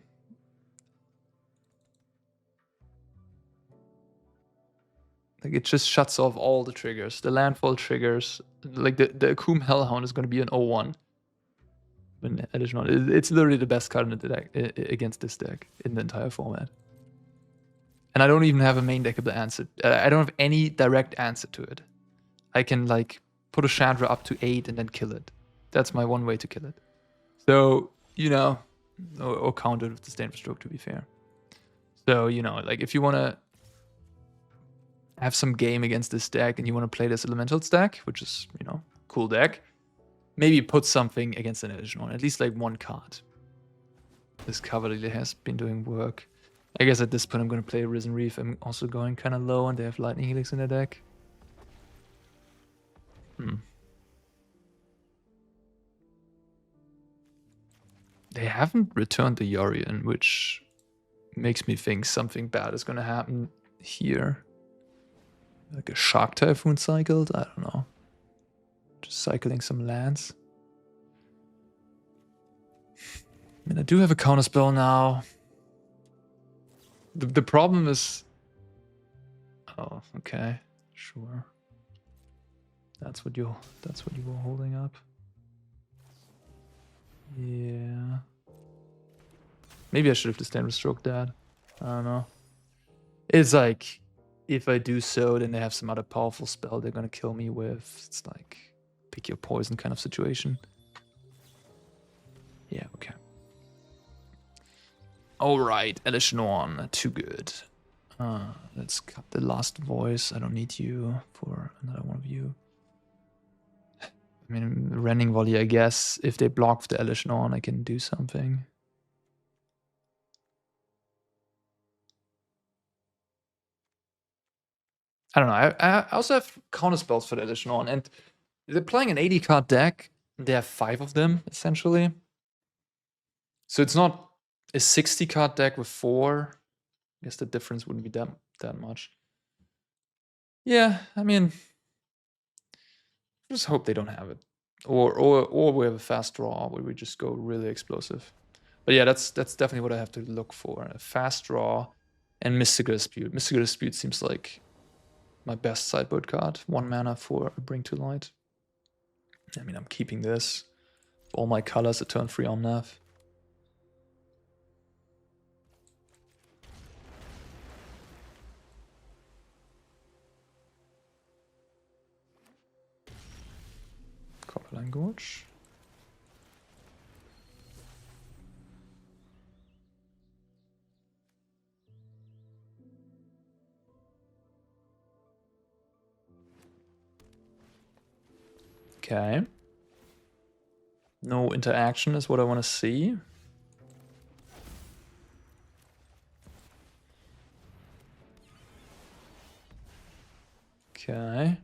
Like, it just shuts off all the triggers. The landfall triggers. Like, the Akum Hellhound is going to be an 0-1. When Elishan, it's literally the best card in the deck against this deck in the entire format. And I don't even have a main deckable answer. I don't have any direct answer to it. I can, like, put a Chandra up to 8 and then kill it. That's my one way to kill it. So, you know, or counter it with the Disdainful Stroke, to be fair. So, you know, like, if you want to have some game against this deck and you want to play this Elementals deck, which is, you know, cool deck, maybe put something against an Illusion, at least like 1 card. This Cavalier has been doing work. I guess at this point I'm going to play Risen Reef. I'm also going kind of low, and they have Lightning Helix in their deck. They haven't returned the Yorion, which makes me think something bad is going to happen here. Like a Shark Typhoon cycled? I don't know. Just cycling some lands. I mean, I do have a counterspell now. The problem is... Oh, okay. Sure. That's what you were holding up. Yeah. Maybe I should have just Stand Stroke that. I don't know. It's like, if I do so, then they have some other powerful spell they're gonna kill me with. It's like, pick your poison kind of situation. Yeah, okay. Alright, Elish Norn, too good. Let's cut the last voice. I don't need you for another one of you. I mean, Rending Volley, I guess. If they block the Elish Norn, I can do something. I don't know. I also have counter spells for the Elish Norn, and they're playing an 80 card deck. They have 5 of them, essentially. So it's not a 60 card deck with 4. I guess the difference wouldn't be that much. Yeah, I mean, just hope they don't have it. Or we have a fast draw where we just go really explosive. But yeah, that's definitely what I have to look for. A fast draw and Mystical Dispute. Mystical Dispute seems like my best sideboard card. 1 mana for a Bring to Light. I mean, I'm keeping this. All my colors, a turn 3 Omnath. Copperline Gorge. Okay. No interaction is what I want to see. Okay.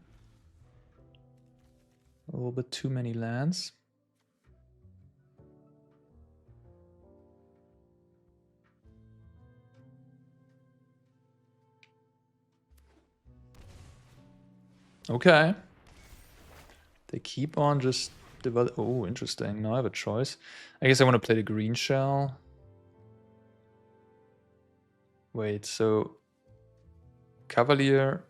A little bit too many lands. Okay. They keep on just develop. Oh, interesting. Now I have a choice. I guess I want to play the green shell. Wait, so Cavalier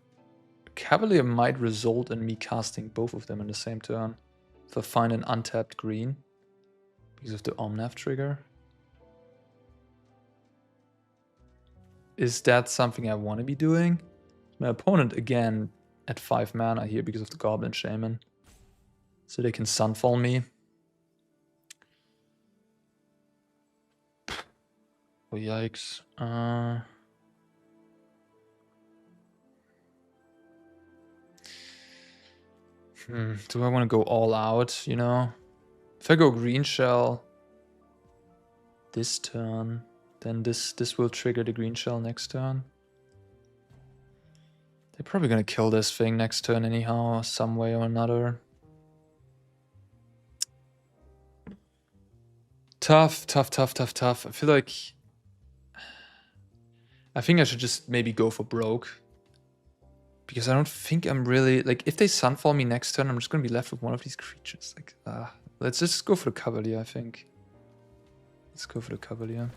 might result in me casting both of them in the same turn. If I find an untapped green because of the Omnath trigger. Is that something I want to be doing? My opponent again at 5 mana here because of the Goblin Shaman. So they can Sunfall me. Oh, yikes. Do I want to go all out, you know? If I go green shell this turn, then this will trigger the green shell next turn. They're probably gonna kill this thing next turn anyhow, some way or another. Tough. I feel like I think I should just maybe go for broke. Because I don't think I'm really like, if they Sunfall me next turn, I'm just gonna be left with one of these creatures. Like, let's just go for the Cavalier, I think. Let's go for the Cavalier.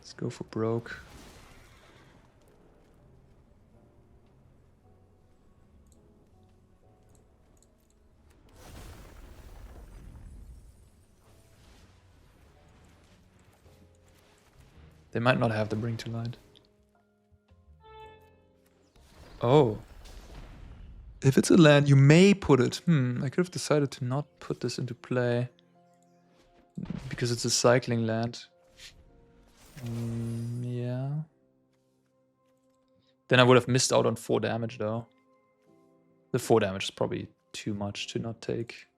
Let's go for broke. They might not have the Bring to Light. Oh. If it's a land, you may put it. I could have decided to not put this into play. Because it's a cycling land. Yeah. Then I would have missed out on 4 damage though. The 4 damage is probably too much to not take.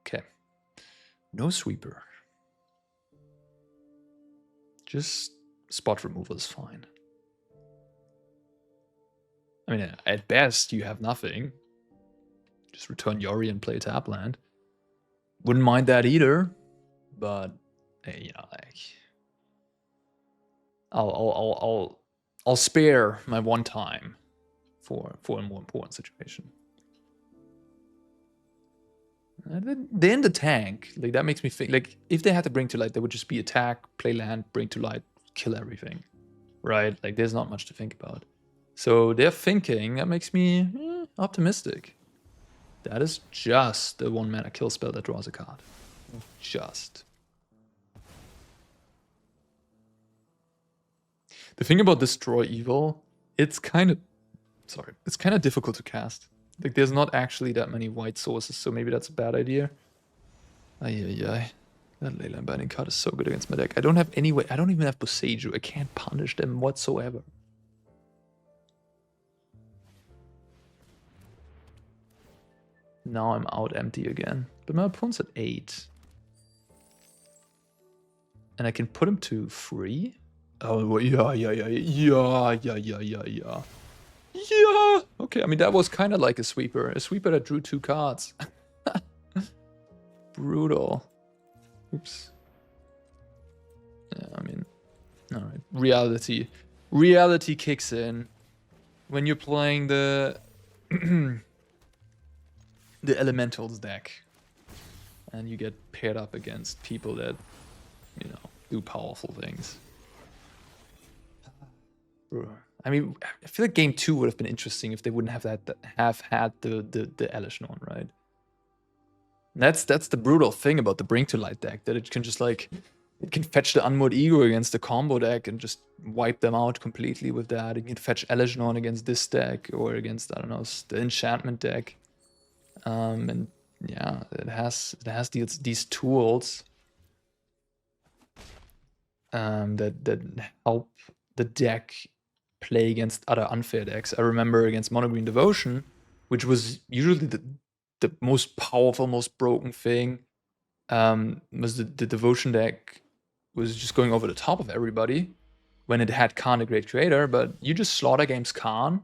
Okay. No sweeper. Just spot removal is fine. I mean, at best, you have nothing. Just return Yori and play tap land. Wouldn't mind that either, but hey, you know, like I'll spare my one time for a more important situation. They're in the tank. Like that makes me think. Like if they had to bring to light, they would just be attack, play land, bring to light, kill everything, right? Like there's not much to think about. So they're thinking. That makes me optimistic. That is just the 1 mana kill spell that draws a card. Just. The thing about Destroy Evil, it's kind of difficult to cast. Like there's not actually that many white sources, so maybe that's a bad idea. Ay. That Leyline Binding card is so good against my deck. I don't have any way. I don't even have Boseiju. I can't punish them whatsoever. Now I'm out empty again. But my opponent's at 8. And I can put him to 3. Oh, yeah. Yeah. Okay, I mean, that was kind of like a sweeper. A sweeper that drew 2 cards. Brutal. Oops. Yeah, I mean, all right. Reality kicks in when you're playing the the Elementals deck, and you get paired up against people that, you know, do powerful things. I mean, I feel like game 2 would have been interesting if they wouldn't have had the Elishnorn, right? And that's the brutal thing about the Bring to Light deck, that it can just like, it can fetch the Unmoored Ego against the combo deck and just wipe them out completely with that. It can fetch Elishnorn against this deck or against, I don't know, the enchantment deck. And yeah, it has these tools that help the deck play against other unfair decks. I remember against Mono Green Devotion, which was usually the most powerful, most broken thing, was the Devotion deck was just going over the top of everybody when it had Khan, the Great Creator, but you just slaughter games Khan,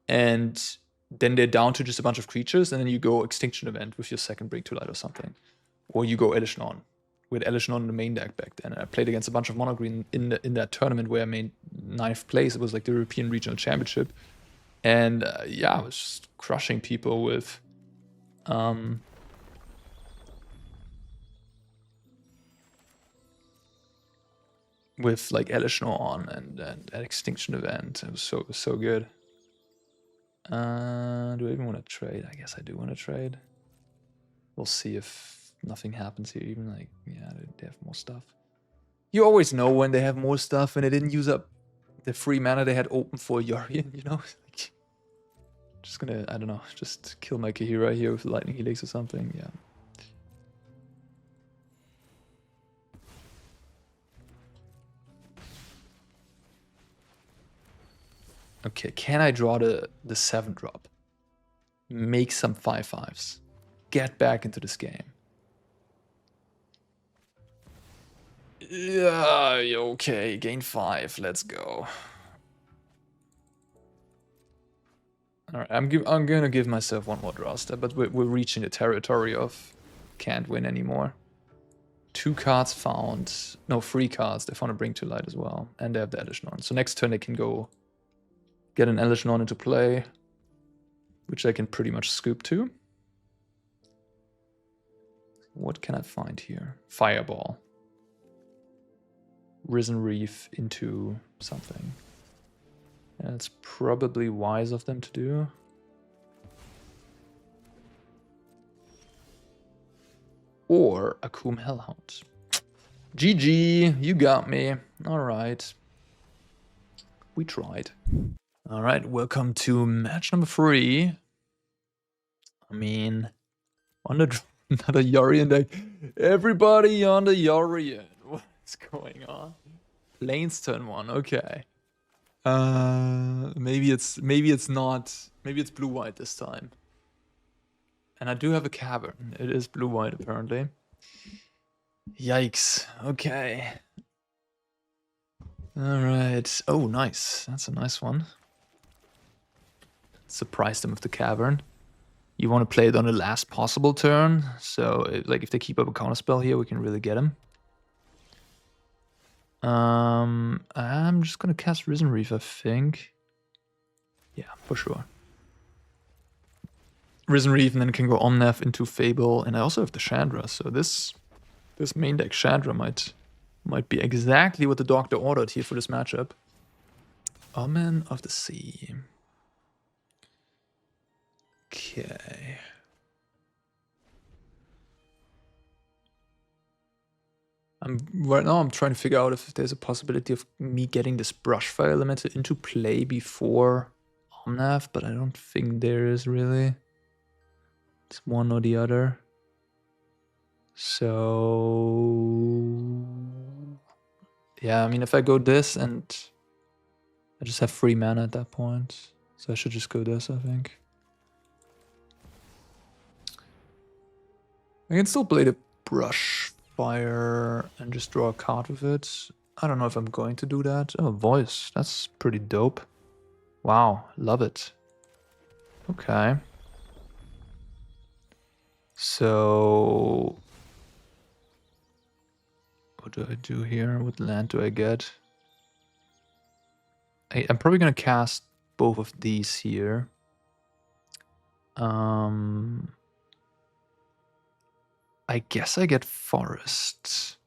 and then they're down to just a bunch of creatures, and then you go Extinction Event with your second Bring to Light or something. Or you go Elishnorn, with Elishnorn in the main deck back then. And I played against a bunch of Mono Green in that tournament where I made 9th place. It was like the European Regional Championship. And yeah, I was just crushing people with like Elishnorn and Extinction Event. It was so good. Do I even want to trade? I guess I do want to trade. We'll see if nothing happens here. Even like, yeah, they have more stuff. You always know when they have more stuff and they didn't use up the free mana they had open for Yorion, you know? Like, just gonna, I don't know, just kill my Kaheera here with Lightning Helix or something, yeah. Okay, can I draw the 7-drop? Make some 5/5s. Get back into this game. Yeah, okay, gain 5, let's go. All right, I'm gonna give myself one more draw step, but we're reaching the territory of can't win anymore. 2 cards found, no, 3 cards. They found a Bring to Light as well, and they have the Elishnorn. So next turn they can go get an Elishnorn into play, which I can pretty much scoop to. What can I find here? Fireball. Risen Reef into something. Yeah, it's probably wise of them to do. Or Akum Hellhound. GG, you got me. All right. We tried. All right, welcome to match number 3. I mean, on the another Yorion deck. Everybody on the Yorion. What's going on? Lane's turn 1. Okay. Maybe it's not. Maybe it's blue-white this time. And I do have a cavern. It is blue-white apparently. Yikes. Okay. All right. Oh, nice. That's a nice one. Surprised them with the cavern. You want to play it on the last possible turn. So, like, if they keep up a counterspell here, we can really get him. I'm just gonna cast Risen Reef, I think. Yeah, for sure. Risen Reef, and then can go Omnath into Fable, and I also have the Chandra, so this main deck Chandra might be exactly what the doctor ordered here for this matchup. Omen of the Sea. Okay. Right now I'm trying to figure out if there's a possibility of me getting this Brushfire Elemental into play before Omnath, but I don't think there is really. It's one or the other. So yeah, I mean, if I go this and I just have free mana at that point, so I should just go this, I think. I can still play the Brush Fire and just draw a card with it. I don't know if I'm going to do that. Oh, Voice. That's pretty dope. Wow, love it. Okay. So what do I do here? What land do I get? I'm probably going to cast both of these here. I guess I get Forest.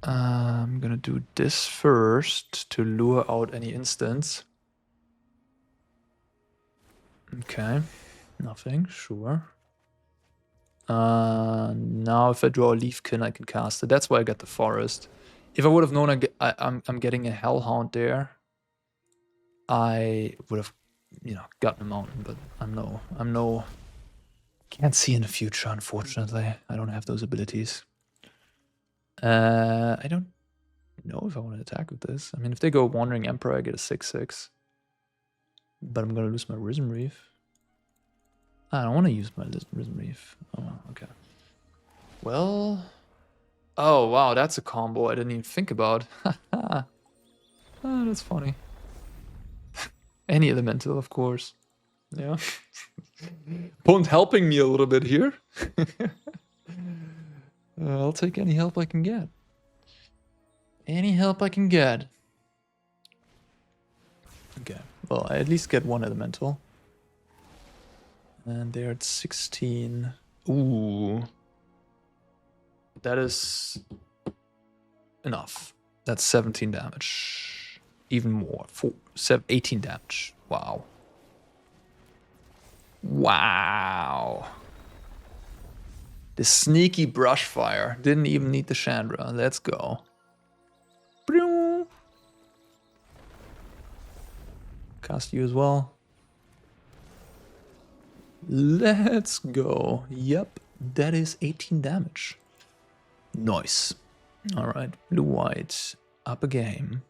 I'm gonna do this first to lure out any instants. Okay, nothing, sure. Now if I draw a Leafkin, I can cast it. That's why I got the Forest. If I would have known I'm getting a Hellhound there, I would have, gotten a mountain. But I'm no. Can't see in the future, unfortunately. I don't have those abilities. I don't know if I want to attack with this. I mean, if they go Wandering Emperor, I get a 6/6. But I'm gonna lose my Risen Reef. I don't want to use my Risen Reef. Oh, okay. Well... Oh, wow, that's a combo I didn't even think about. Oh, that's funny. Any elemental, of course. Yeah. Opponent helping me a little bit here. I'll take any help I can get. Any help I can get. Okay, well, I at least get one elemental. And they're at 16. Ooh. That is enough. That's 17 damage. Even more. 18 damage. Wow. Wow. The sneaky brush fire. Didn't even need the Chandra. Let's go. Brew. Cast you as well. Let's go. Yep. That is 18 damage. Nice. Alright. Blue-white. Up a game.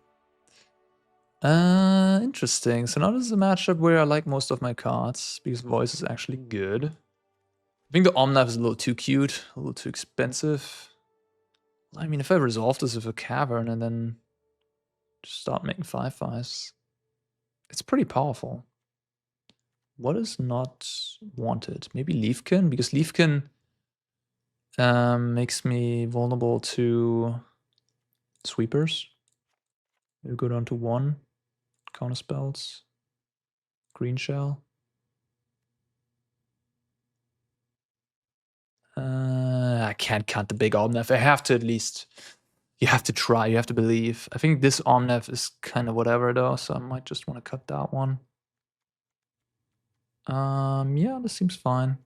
Interesting. So now this is a matchup where I like most of my cards because Voice is actually good. I think the Omnath is a little too cute, a little too expensive. I mean, if I resolve this with a Cavern and then just start making 5/5s, it's pretty powerful. What is not wanted? Maybe Leafkin, because Leafkin makes me vulnerable to sweepers. We'll go down to 1. Counter spells. Green shell. I can't count the big Omnath. I have to at least... You have to try, you have to believe. I think this Omnath is kind of whatever though, so I might just want to cut that one. Yeah, this seems fine.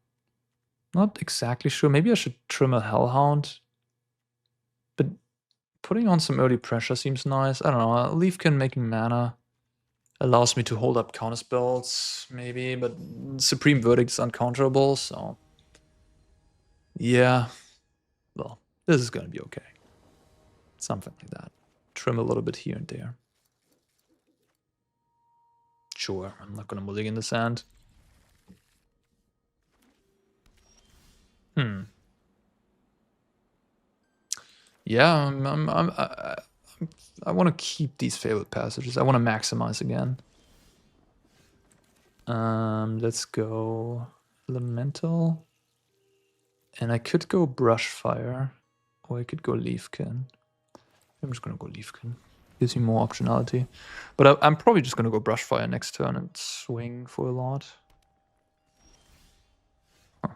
Not exactly sure. Maybe I should trim a Hellhound. But putting on some early pressure seems nice. I don't know. Leafkin making mana allows me to hold up counterspells, maybe, but Supreme Verdict is uncounterable, so... Yeah. Well, this is gonna be okay. Something like that. Trim a little bit here and there. Sure, I'm not gonna mulligan the sand. Yeah, I want to keep these fabled passages. I want to maximize again. Let's go elemental, and I could go brushfire, or I could go leafkin. I'm just gonna go leafkin. Gives me more optionality, but I'm probably just gonna go brushfire next turn and swing for a lot. Huh.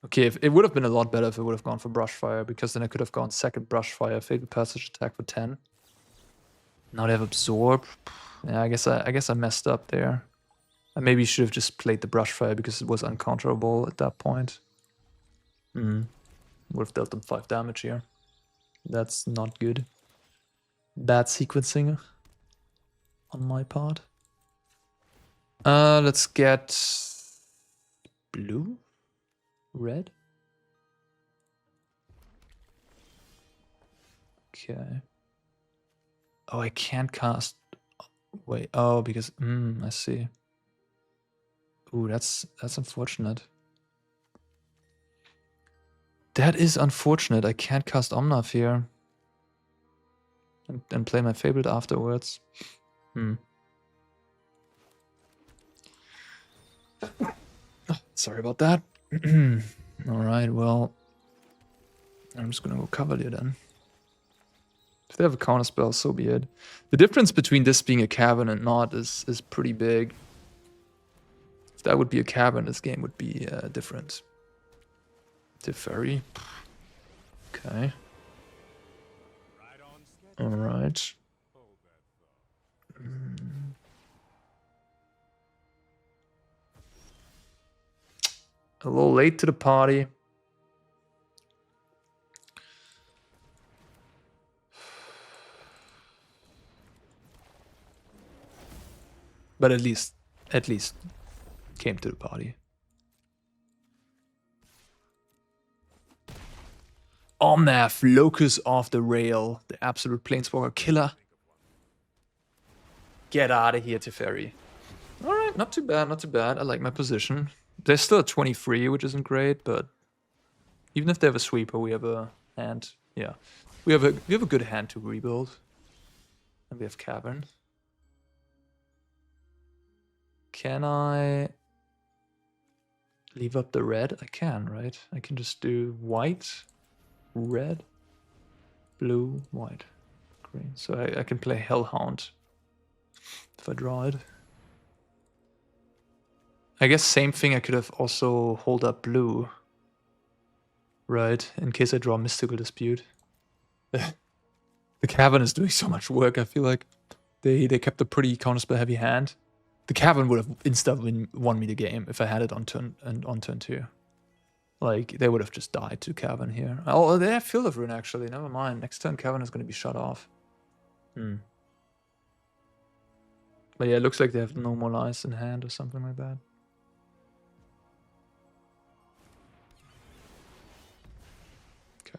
Okay, if, it would have been a lot better if it would have gone for brushfire, because then I could have gone second brushfire, fabled passage attack for 10. Now they have absorb. Yeah, I guess I messed up there. I maybe should have just played the brushfire because it was uncounterable at that point. Would have dealt them 5 damage here. That's not good. Bad sequencing on my part. Let's get blue, red. Okay. Oh, I can't cast. Wait. Oh, because I see. Ooh, that's unfortunate. That is unfortunate. I can't cast Omnath here. And play my favorite afterwards. Sorry about that. Alright, well. I'm just gonna go Cavalier then. If they have a counterspell, so be it. The difference between this being a cavern and not is pretty big. If that would be a cavern, this game would be different. Teferi. Okay. Alright. A little late to the party. But at least came to the party. Omnath, Locus of the Rail, the absolute planeswalker killer. Get out of here, Teferi. Alright, not too bad, not too bad. I like my position. They're still at 23, which isn't great, but even if they have a sweeper, we have a hand. Yeah. We have a good hand to rebuild. And we have Cavern. Can I leave up the red? I can, right? I can just do white, red, blue, white, green. So I can play Hellhound if I draw it. I guess same thing, I could have also hold up blue. Right, in case I draw Mystical Dispute. The Cavern is doing so much work, I feel like. They kept a pretty counterspell heavy hand. The Cavern would have insta won me the game if I had it on turn 2. Like, they would have just died to Cavern here. Oh, they have Field of Ruin actually, never mind. Next turn Cavern is going to be shut off. But yeah, it looks like they have no more lies in hand or something like that. Okay.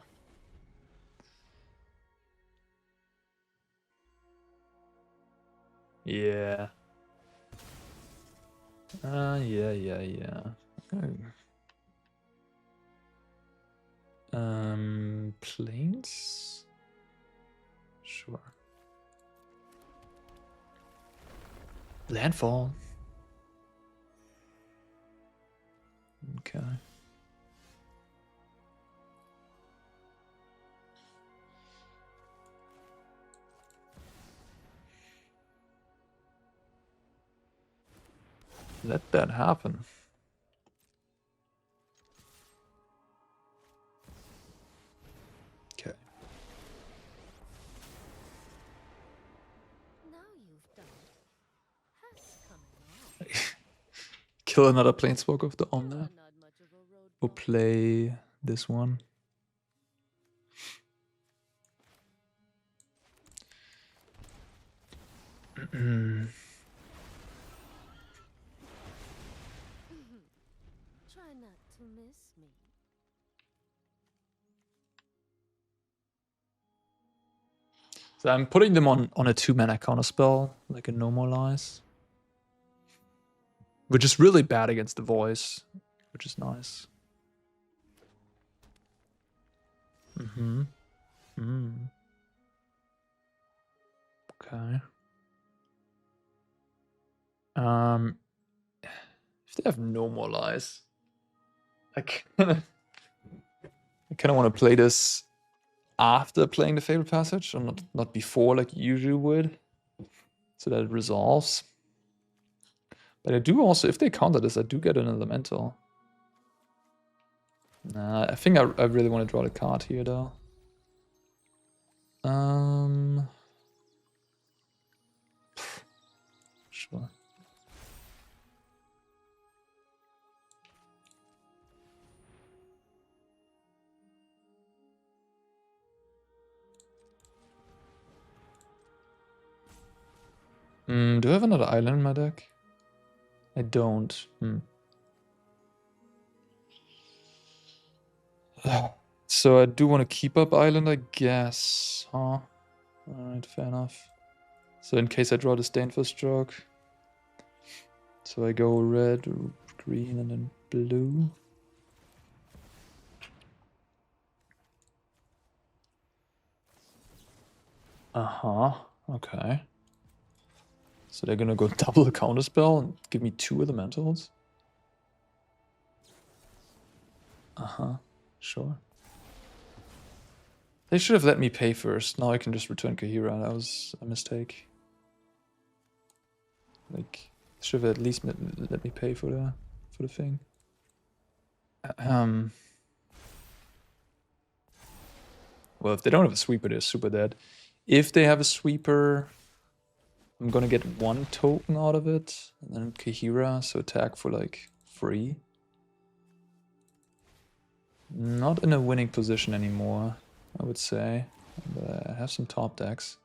Yeah. Yeah. Planes? Sure. Landfall. Okay. Let that happen. Okay. Kill another planeswalker of the Omnath. Or play this one. So I'm putting them on a 2-mana counterspell, like a Normalize. Which is really bad against the Voice, which is nice. Mm-hmm. Mm. Okay. If they have no more lies, I kind of want to play this after playing the Fabled Passage, or not before like you usually would, so that it resolves. But I do also, if they counter this, I do get an elemental. Nah, I think I really want to draw the card here though. Sure. Do I have another island in my deck? I don't. So I do want to keep up island, I guess. Huh? Alright, fair enough. So in case I draw the stain for stroke. So I go red, green, and then blue. Uh-huh. Okay. So they're gonna go double the counterspell and give me 2 elementals? Uh-huh. Sure. They should have let me pay first. Now I can just return Kaheera. That was a mistake. Like, should have at least let me pay for the thing. Well, if they don't have a sweeper, they're super dead. If they have a sweeper, I'm gonna get 1 token out of it, and then Kaheera, so attack for like free. Not in a winning position anymore, I would say. But I have some top decks.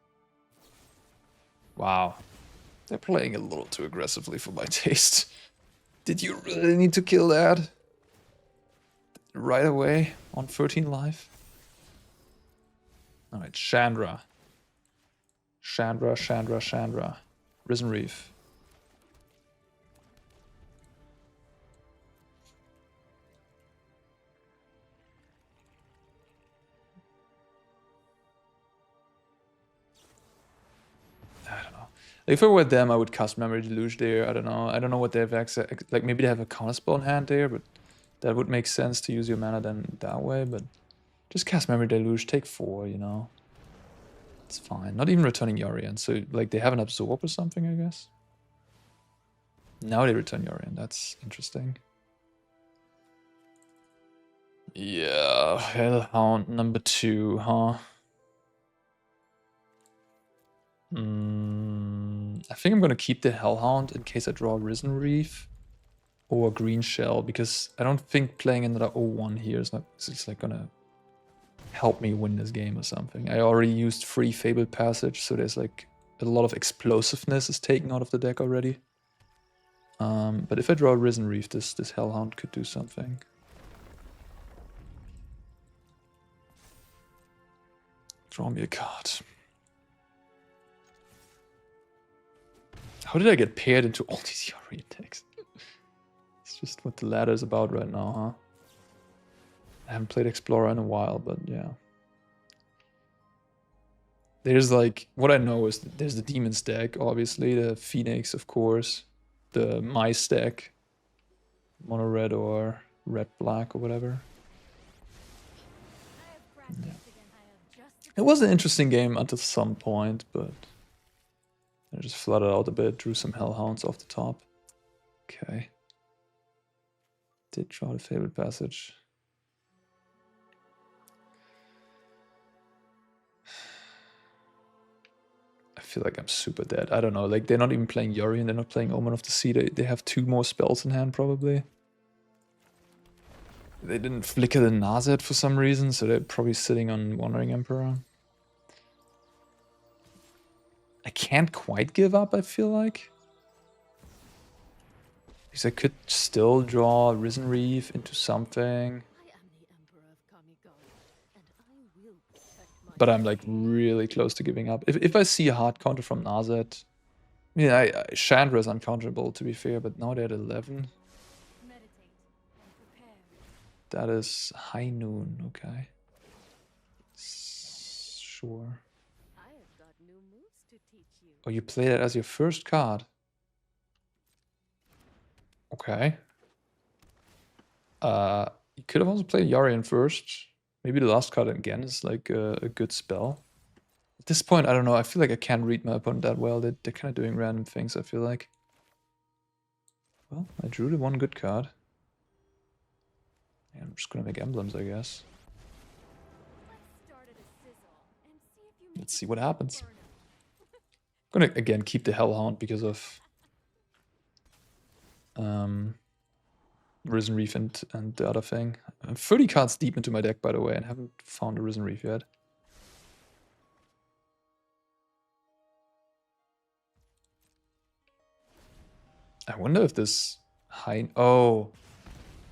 Wow. They're playing a little too aggressively for my taste. Did you really need to kill that? Right away on 13 life? Alright, Chandra. Chandra. Risen Reef. I don't know. If I were them, I would cast Memory Deluge there. I don't know. I don't know what they have access. Like maybe they have a counterspell in hand there, but that would make sense to use your mana then that way. But just cast Memory Deluge, take 4. You know, it's fine. Not even returning Yorion. So like they have an absorb or something, I guess. Now they return Yorion. That's interesting. Yeah, Hellhound number 2, huh? I think I'm gonna keep the Hellhound in case I draw Risen Reef or Green Shell, because I don't think playing another 0-1 here is not, it's like gonna help me win this game or something. I already used free Fabled Passage, so there's like a lot of explosiveness is taken out of the deck already. But if I draw Risen Reef, this Hellhound could do something. Draw me a card. How did I get paired into all these Yorion decks? It's just what the ladder is about right now, huh? I haven't played Explorer in a while, but yeah. There's like, what I know is there's the Demon's deck, obviously, the Phoenix, of course, the Mice deck, mono red or red black or whatever. Yeah. It was an interesting game until some point, but I just flooded out a bit, drew some Hellhounds off the top. Okay. Did draw the Fabled Passage. I feel like I'm super dead. I don't know, like they're not even playing Yorion, they're not playing Omen of the Sea. They have 2 more spells in hand probably. They didn't flicker the Nazet for some reason, so they're probably sitting on Wandering Emperor. I can't quite give up, I feel like. Because I could still draw Risen Reef into something. But I'm like really close to giving up. If I see a hard counter from Nazet, I mean, Chandra is uncounterable to be fair, but now they're at 11. That is high noon, okay. sure. I have got new moves to teach you. Oh, you play that as your first card. Okay. You could have also played Yorion first. Maybe the last card again is like a good spell. At this point, I don't know. I feel like I can't read my opponent that well. They're kind of doing random things, I feel like. Well, I drew the one good card. Yeah, I'm just gonna make emblems, I guess. Let's see what happens. I'm gonna again keep the Hellhound because of Risen Reef and the other thing. I'm 30 cards deep into my deck, by the way, and haven't found a Risen Reef yet. I wonder if this high... Oh,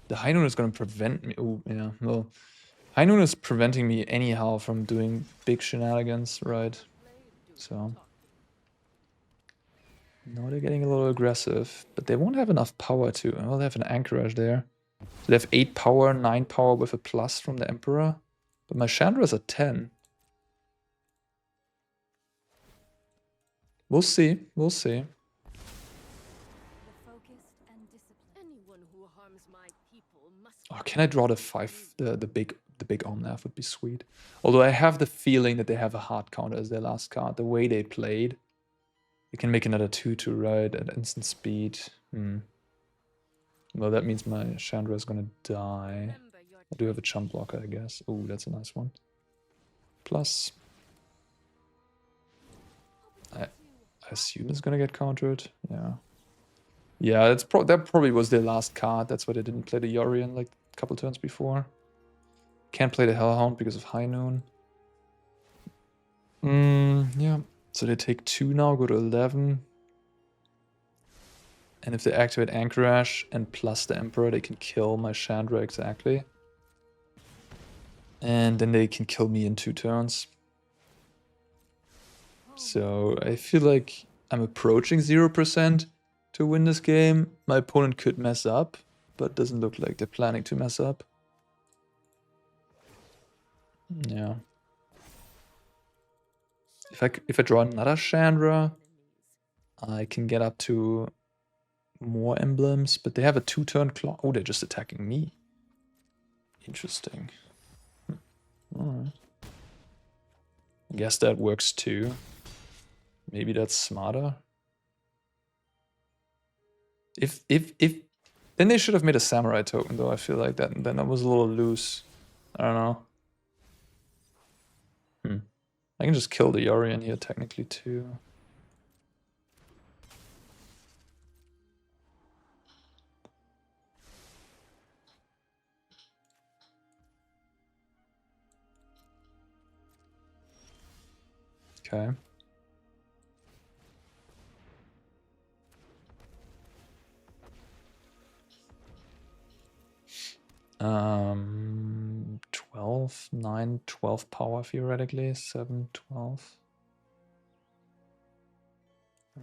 the High Noon is going to prevent me... Oh, yeah, well... High Noon is preventing me anyhow from doing big shenanigans, right? So... No, they're getting a little aggressive, but they won't have enough power to... Well, they have an Anchorage there. So they have 8 power, 9 power with a plus from the Emperor. But my Chandra is at 10. We'll see, we'll see. Oh, can I draw the 5? The big Omnath would be sweet. Although I have the feeling that they have a hard counter as their last card. The way they played, you can make another 2/2 right at instant speed. Well, that means my Chandra is gonna die. I do have a chump blocker, I guess. Oh, that's a nice one. Plus, I assume it's gonna get countered. Yeah. Yeah, that probably was their last card. That's why they didn't play the Yorion like a couple turns before. Can't play the Hellhound because of High Noon. Yeah. So they take 2 now, go to 11. And if they activate Anchorage and plus the Emperor, they can kill my Chandra exactly. And then they can kill me in 2 turns. So I feel like I'm approaching 0% to win this game. My opponent could mess up, but doesn't look like they're planning to mess up. Yeah. If I draw another Chandra, I can get up to more emblems, but they have a 2-turn clock. Oh, they're just attacking me. Interesting. Alright. I guess that works too. Maybe that's smarter. If then they should have made a samurai token though, I feel like that then I was a little loose. I don't know. I can just kill the Yorion here technically too. Okay. Um, 12, 9, 12 power theoretically, 7, 12.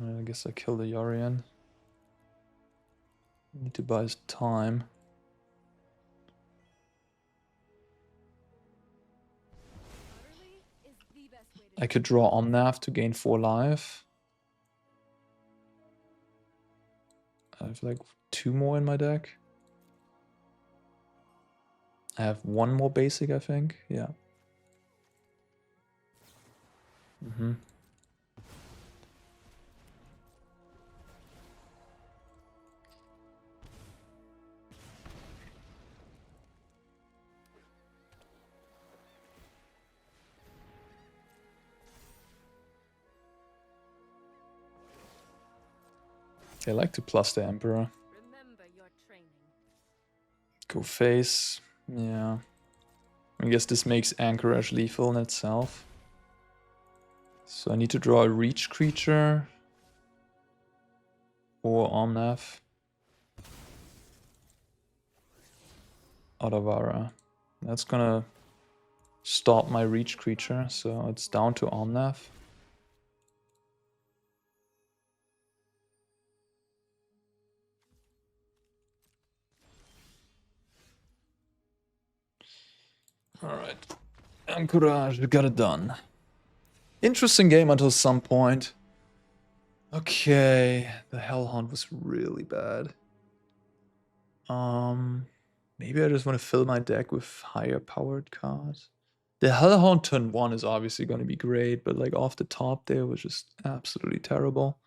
I guess I kill the Yorion. Need to buy his time. I could draw Omnath to gain 4 life. I have like 2 more in my deck. I have 1 more basic, I think. Yeah. They like to plus the Emperor. Go face. Yeah. I guess this makes Anchorage lethal in itself. So I need to draw a reach creature. Or Omnath. Otavara. That's gonna stop my reach creature, so it's down to Omnath. Alright. Anchorage, we got it done. Interesting game until some point. Okay, the Hellhound was really bad. Maybe I just want to fill my deck with higher powered cards. The Hellhound turn 1 is obviously going to be great, but like off the top there was just absolutely terrible.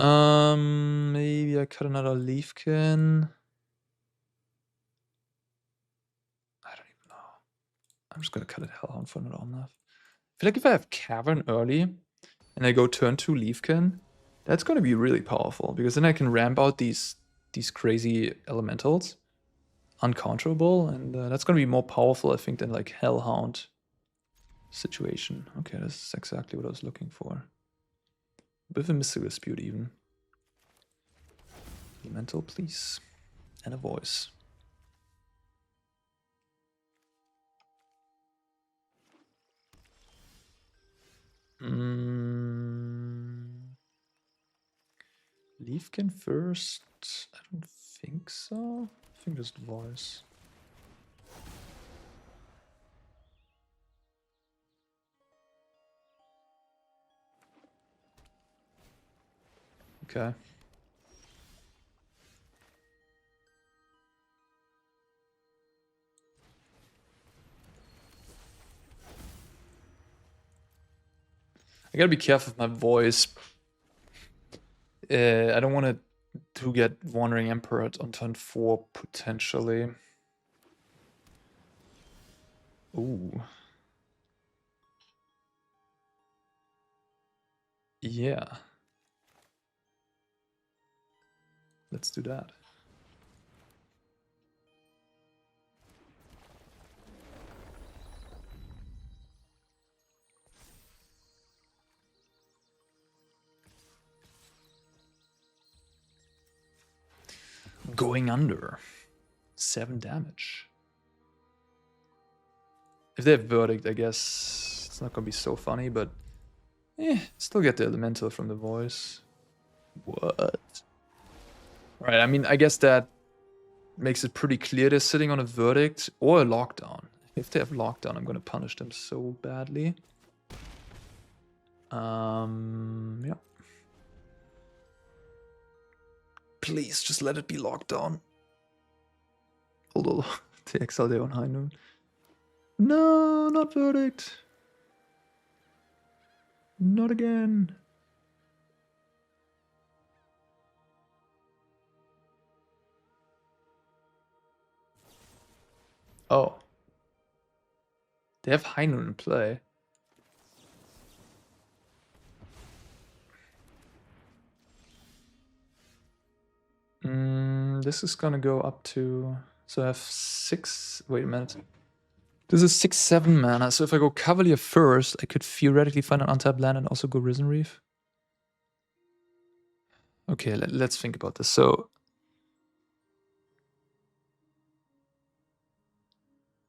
Maybe I cut another Leafkin. I don't even know. I'm just gonna cut it Hellhound for another Omnath. I feel like if I have Cavern early and I go turn 2 Leafkin, that's gonna be really powerful because then I can ramp out these crazy elementals uncounterable, and that's gonna be more powerful, I think, than like Hellhound situation. Okay, this is exactly what I was looking for. A bit of a mystical dispute even. Elemental, please. And a voice. Leafkin first? I don't think so. I think just voice. Okay. I gotta be careful with my voice. I don't want to get Wandering Emperor on turn 4, potentially. Ooh. Yeah. Let's do that. Going under. 7 damage. If they have Verdict, I guess it's not gonna be so funny, but still get the elemental from the voice. What? Right, I mean, I guess that makes it pretty clear they're sitting on a Verdict or a Lockdown. If they have Lockdown, I'm gonna punish them so badly. Yeah. Please, just let it be Lockdown. Although, they exile their own High Noon. No, not Verdict. Not again. Oh. They have High Noon in play. This is gonna go up to... So I have 6... Wait a minute. This is 6-7 mana, so if I go Cavalier first, I could theoretically find an untapped land and also go Risen Reef. Okay, let's think about this. So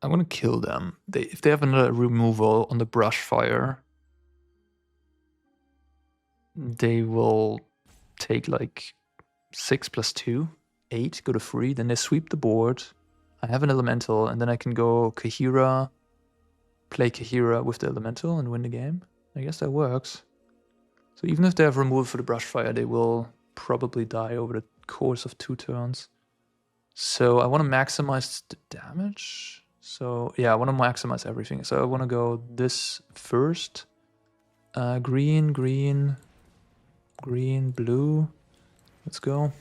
I'm gonna kill them. If they have another removal on the Brushfire, they will take like 6 + 2, 8, go to 3, then they sweep the board. I have an elemental, and then I can go Kaheera, play Kaheera with the elemental and win the game. I guess that works. So even if they have removal for the Brushfire, they will probably die over the course of 2 turns. So I want to maximize the damage. So yeah, I want to maximize everything. So I want to go this first. Green, green, green, blue. Let's go.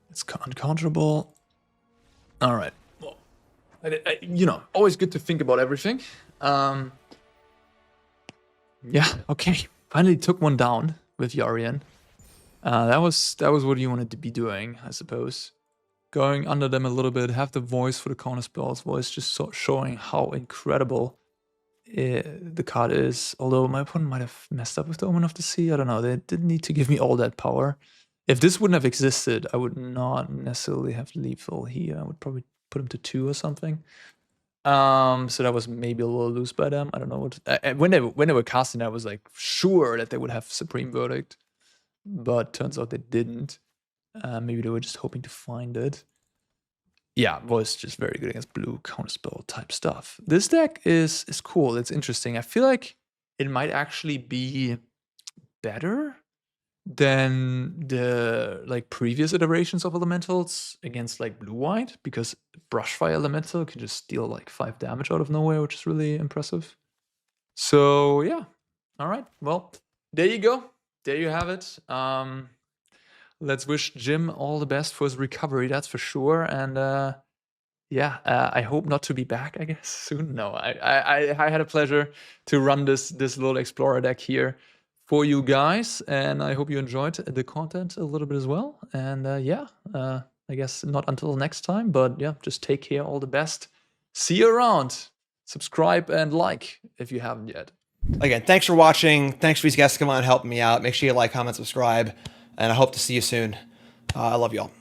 It's uncounterable. All right. Well, you know, always good to think about everything. Yeah. Okay. Finally took one down with Yarian. That was what you wanted to be doing, I suppose. Going under them a little bit, have the voice for the counter spells. Voice just showing how incredible the card is. Although my opponent might have messed up with the Omen of the Sea. I don't know. They didn't need to give me all that power. If this wouldn't have existed, I would not necessarily have lethal here. I would probably put him to 2 or something. So that was maybe a little loose by them. I don't know what. When they were casting, I was like sure that they would have Supreme Verdict, but turns out they didn't. Maybe they were just hoping to find it. yeah, was just very good against blue counterspell type stuff. This deck is cool. It's interesting. I feel like it might actually be better than the like previous iterations of elementals against like blue-white, because Brushfire Elemental can just deal like 5 damage out of nowhere, which is really impressive. So yeah. All right. Well, there you go. There you have it. Let's wish Jim all the best for his recovery, that's for sure. And I hope not to be back, I guess, soon. No, I had a pleasure to run this little Explorer deck here for you guys, and I hope you enjoyed the content a little bit as well. And I guess not until next time, but yeah, just take care, all the best. See you around. Subscribe and like if you haven't yet. Again, thanks for watching. Thanks for these guests coming on and helping me out. Make sure you like, comment, subscribe, and I hope to see you soon. I love y'all.